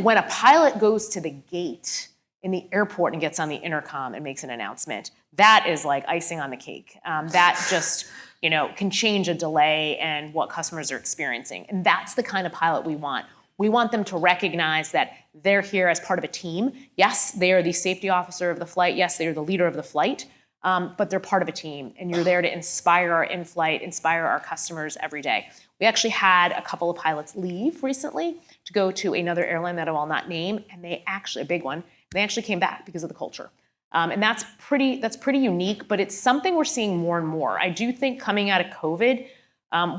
When a pilot goes to the gate in the airport and gets on the intercom and makes an announcement, that is like icing on the cake. That just can change a delay and what customers are experiencing. And that's the kind of pilot we want. We want them to recognize that they're here as part of a team. Yes, they are the safety officer of the flight. Yes, they are the leader of the flight, but they're part of a team. And you're there to inspire our in-flight, inspire our customers every day. We actually had a couple of pilots leave recently to go to another airline that I will not name, and they actually, a big one, they actually came back because of the culture. And that's pretty unique, but it's something we're seeing more and more. I do think coming out of COVID,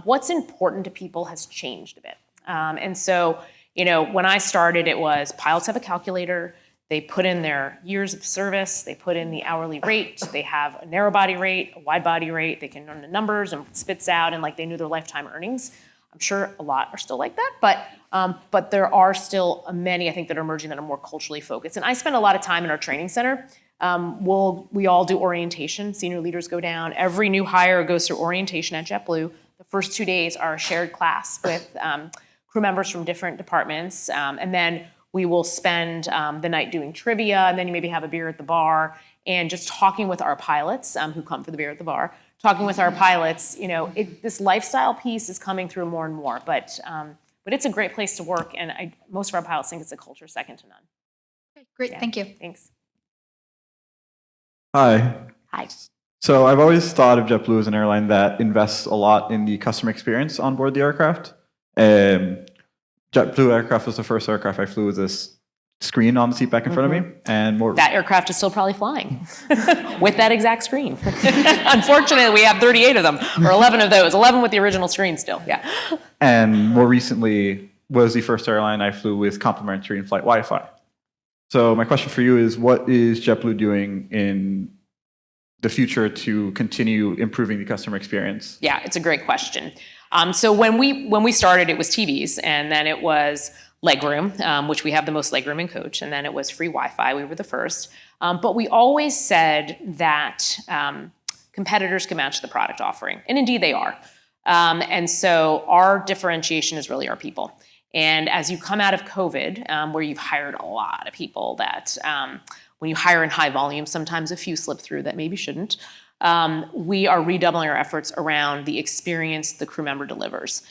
what's important to people has changed a bit. And so, when I started, it was pilots have a calculator, they put in their years of service, they put in the hourly rate, they have a narrow body rate, a wide body rate, they can run the numbers and spits out and like they knew their lifetime earnings. I'm sure a lot are still like that, but there are still many, I think, that are emerging that are more culturally focused. And I spend a lot of time in our training center. We all do orientation. Senior leaders go down. Every new hire goes through orientation at JetBlue. The first 2 days are a shared class with crew members from different departments. And then we will spend the night doing trivia, and then you maybe have a beer at the bar and just talking with our pilots who come for the beer at the bar. Talking with our pilots, this lifestyle piece is coming through more and more, but it's a great place to work, and most of our pilots think it's a culture second to none. Okay, great, Yeah, thank you. Thanks. Hi. Hi. So I've always thought of JetBlue as an airline that invests a lot in the customer experience on board the aircraft. JetBlue aircraft was the first aircraft I flew with this screen on the seat back in front of me, and more. That aircraft is still probably flying with that exact screen. Unfortunately, we have 38 of them, or 11 of those, 11 with the original screen still, yeah. And more recently was the first airline I flew with complimentary in-flight Wi-Fi. So my question for you is, what is JetBlue doing in the future to continue improving the customer experience? Yeah, it's a great question. So when we started, it was TVs, and then it was legroom, which we have the most legroom in coach, and then it was free Wi-Fi. We were the first. But we always said that competitors can match the product offering, and indeed they are. And so our differentiation is really our people. And as you come out of COVID, where you've hired a lot of people that when you hire in high volume, sometimes a few slip through that maybe shouldn't. We are redoubling our efforts around the experience the crew member delivers.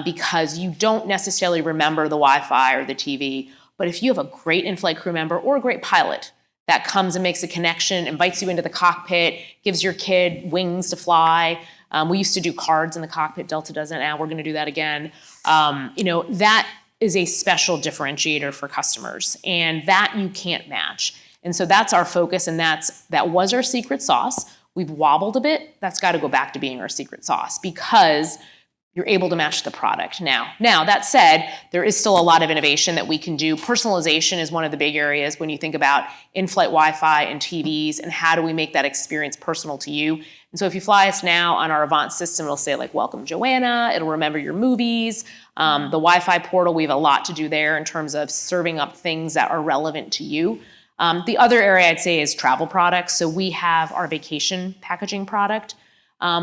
Because you don't necessarily remember the Wi-Fi or the TV, but if you have a great in-flight crew member or a great pilot that comes and makes a connection, invites you into the cockpit, gives your kid wings to fly. We used to do cards in the cockpit. Delta does it now. We're going to do that again. That is a special differentiator for customers, and that you can't match. And so that's our focus, and that was our secret sauce. We've wobbled a bit. That's got to go back to being our secret sauce because you're able to match the product now. Now, that said, there is still a lot of innovation that we can do. Personalization is one of the big areas when you think about in-flight Wi-Fi and TVs and how do we make that experience personal to you. And so if you fly us now on our Avant system, it'll say like, welcome Joanna, it'll remember your movies. The Wi-Fi portal, we have a lot to do there in terms of serving up things that are relevant to you. The other area I'd say is travel products. So we have our vacation packaging product,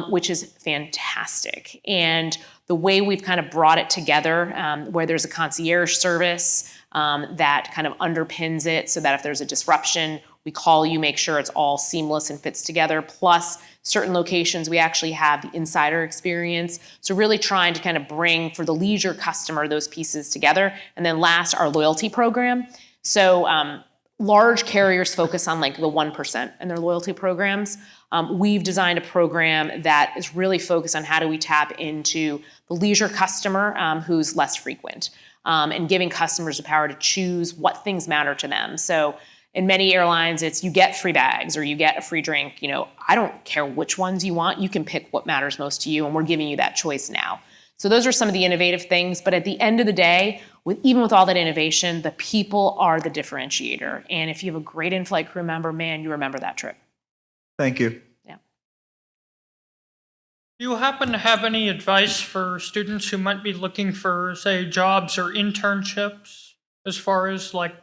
which is fantastic. And the way we've kind of brought it together, where there's a concierge service that kind of underpins it so that if there's a disruption, we call you, make sure it's all seamless and fits together. Plus, certain locations, we actually have the insider experience. So really trying to kind of bring, for the leisure customer, those pieces together. And then last, our loyalty program. So large carriers focus on like the 1% in their loyalty programs. We've designed a program that is really focused on how do we tap into the leisure customer who's less frequent and giving customers the power to choose what things matter to them. So in many airlines, it's you get free bags or you get a free drink. I don't care which ones you want. You can pick what matters most to you, and we're giving you that choice now. So those are some of the innovative things. But at the end of the day, even with all that innovation, the people are the differentiator. And if you have a great in-flight crew member, man, you remember that trip. Thank you. Yeah. Do you happen to have any advice for students who might be looking for, say, jobs or internships as far as like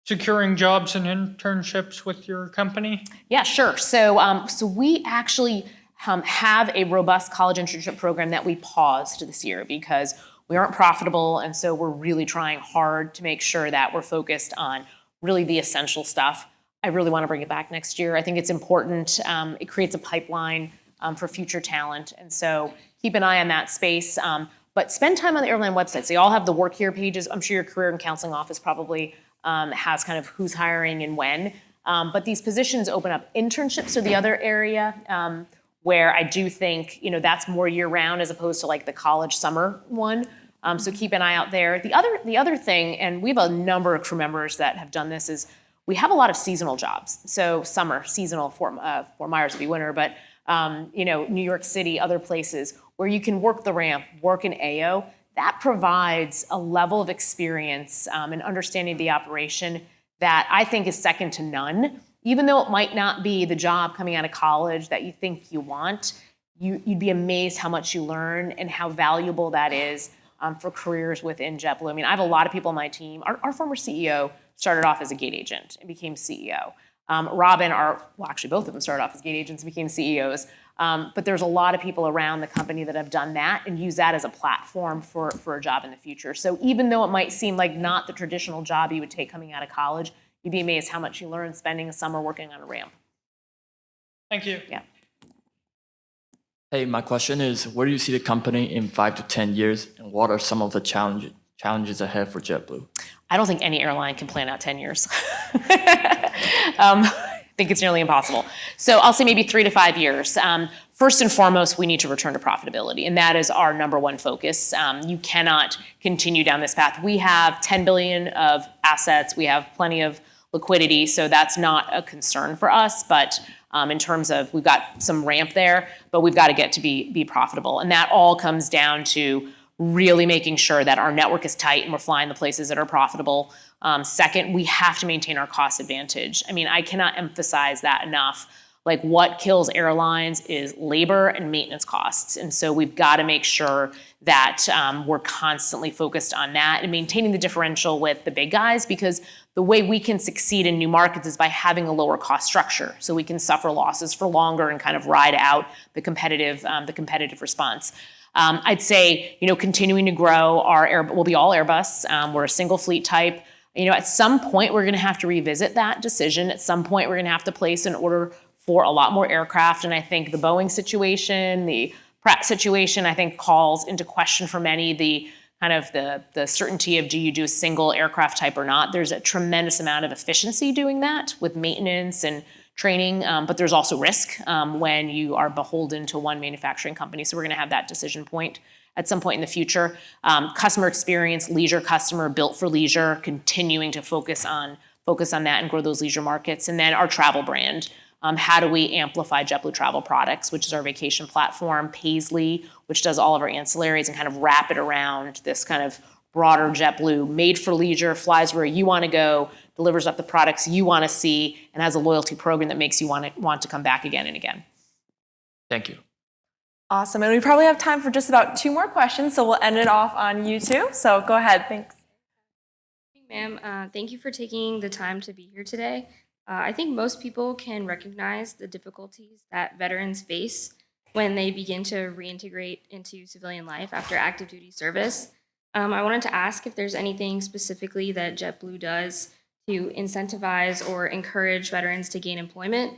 securing jobs and internships with your company? Yeah, sure. So we actually have a robust college internship program that we paused this year because we aren't profitable, and so we're really trying hard to make sure that we're focused on really the essential stuff. I really want to bring it back next year. I think it's important. It creates a pipeline for future talent, and so keep an eye on that space. But spend time on the airline websites. They all have the work here pages. I'm sure your career and counseling office probably has kind of who's hiring and when. But these positions open up. Internships are the other area where I do think, that's more year-round as opposed to like the college summer one. So keep an eye out there. The other thing, and we have a number of crew members that have done this, is we have a lot of seasonal jobs. So summer, seasonal, Fort Myers would be winter, but New York City, other places where you can work the ramp, work in AO. That provides a level of experience and understanding of the operation that I think is second to none. Even though it might not be the job coming out of college that you think you want, you'd be amazed how much you learn and how valuable that is for careers within JetBlue. I mean, I have a lot of people on my team. Our former CEO started off as a gate agent and became CEO. Robin, actually both of them started off as gate agents and became CEOs. But there's a lot of people around the company that have done that and use that as a platform for a job in the future. So even though it might seem like not the traditional job you would take coming out of college, you'd be amazed how much you learn spending a summer working on a ramp. Thank you. Yeah. Hey, my question is, where do you see the company in 5 to 10 years, and what are some of the challenges ahead for JetBlue? I don't think any airline can plan out 10 years. I think it's nearly impossible. So I'll say maybe 3 to 5 years. First and foremost, we need to return to profitability, and that is our number one focus. You cannot continue down this path. We have $10 billion of assets. We have plenty of liquidity, so that's not a concern for us. But in terms of, we've got some ramp there, but we've got to get to be profitable. And that all comes down to really making sure that our network is tight and we're flying the places that are profitable. Second, we have to maintain our cost advantage. I mean, I cannot emphasize that enough. Like, what kills airlines is labor and maintenance costs. And so we've got to make sure that we're constantly focused on that and maintaining the differential with the big guys, because the way we can succeed in new markets is by having a lower cost structure. So we can suffer losses for longer and kind of ride out the competitive response. I'd say, continuing to grow we'll be all Airbus. We're a single fleet type. At some point, we're going to have to revisit that decision. At some point, we're going to have to place an order for a lot more aircraft. And I think the Boeing situation, the Pratt situation, I think calls into question for many the kind of the certainty of do you do a single aircraft type or not. There's a tremendous amount of efficiency doing that with maintenance and training, but there's also risk when you are beholden to one manufacturing company. So we're going to have that decision point at some point in the future. Customer experience, leisure customer, built for leisure, continuing to focus on that and grow those leisure markets. And then our travel brand. How do we amplify JetBlue Travel Products, which is our vacation platform, Paisley, which does all of our ancillaries, and kind of wrap it around this kind of broader JetBlue, made for leisure, flies where you want to go, delivers up the products you want to see, and has a loyalty program that makes you want to come back again and again. Thank you. Awesome. And we probably have time for just about 2 more questions, so we'll end it off on you two. So go ahead. Thanks. Ma'am, thank you for taking the time to be here today. I think most people can recognize the difficulties that veterans face when they begin to reintegrate into civilian life after active duty service. I wanted to ask if there's anything specifically that JetBlue does to incentivize or encourage veterans to gain employment,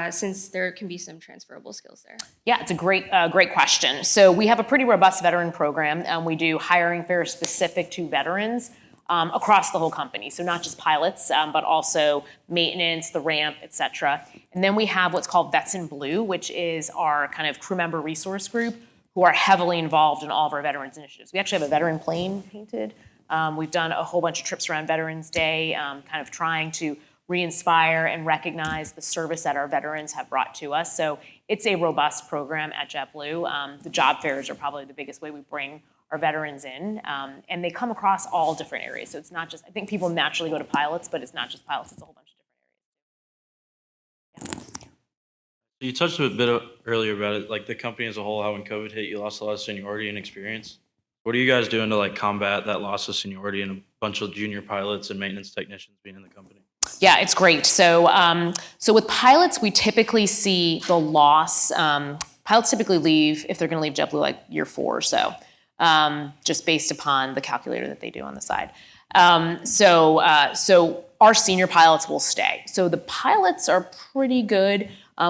since there can be some transferable skills there. Yeah, it's a great question. So we have a pretty robust veteran program. We do hiring fairs specific to veterans across the whole company. So not just pilots, but also maintenance, the ramp, et cetera. And then we have what's called Vets in Blue, which is our kind of crew member resource group who are heavily involved in all of our veterans initiatives. We actually have a veteran plane painted. We've done a whole bunch of trips around Veterans Day, kind of trying to re-inspire and recognize the service that our veterans have brought to us. So it's a robust program at JetBlue. The job fairs are probably the biggest way we bring our veterans in, and they come across all different areas. So it's not just, I think people naturally go to pilots, but it's not just pilots, it's a whole bunch of different areas. Yeah. You touched a bit earlier about it, like the company as a whole, how when COVID hit, you lost a lot of seniority and experience. What are you guys doing to like combat that loss of seniority and a bunch of junior pilots and maintenance technicians being in the company? Yeah, it's great. So, so with pilots, we typically see the loss. Pilots typically leave, if they're going to leave JetBlue, like year 4 or so, just based upon the calculator that they do on the side. So our senior pilots will stay. So the pilots are pretty good.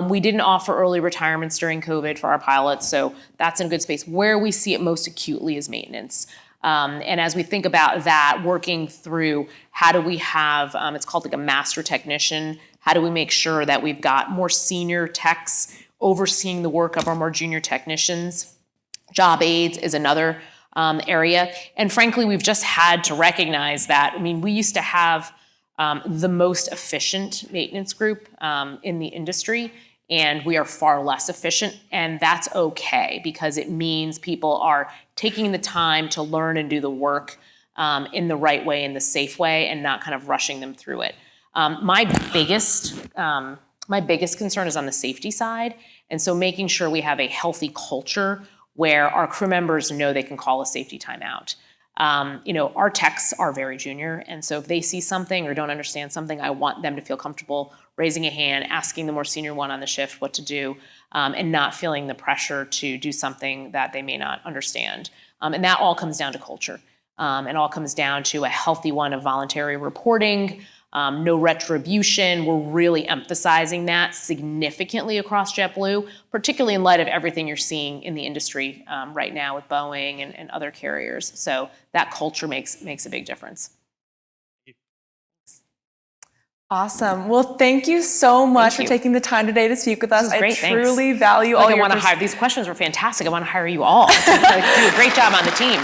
We didn't offer early retirements during COVID for our pilots, so that's in a good space. Where we see it most acutely is maintenance. And as we think about that, working through how do we have, it's called like a master technician, how do we make sure that we've got more senior techs overseeing the work of our more junior technicians? Job aids is another area. And frankly, we've just had to recognize that. I mean, we used to have the most efficient maintenance group in the industry, and we are far less efficient, and that's okay because it means people are taking the time to learn and do the work in the right way, in the safe way, and not kind of rushing them through it. My biggest concern is on the safety side, and so making sure we have a healthy culture where our crew members know they can call a safety timeout. Our techs are very junior, and so if they see something or don't understand something, I want them to feel comfortable raising a hand, asking the more senior one on the shift what to do, and not feeling the pressure to do something that they may not understand. And that all comes down to culture. It all comes down to a healthy one of voluntary reporting, no retribution. We're really emphasizing that significantly across JetBlue, particularly in light of everything you're seeing in the industry right now with Boeing and other carriers. So that culture makes a big difference. Awesome. Well, thank you so much for taking the time today to speak with us. Great, I truly value all your I want to hire. These questions were fantastic. I want to hire you all. You do a great job on the team.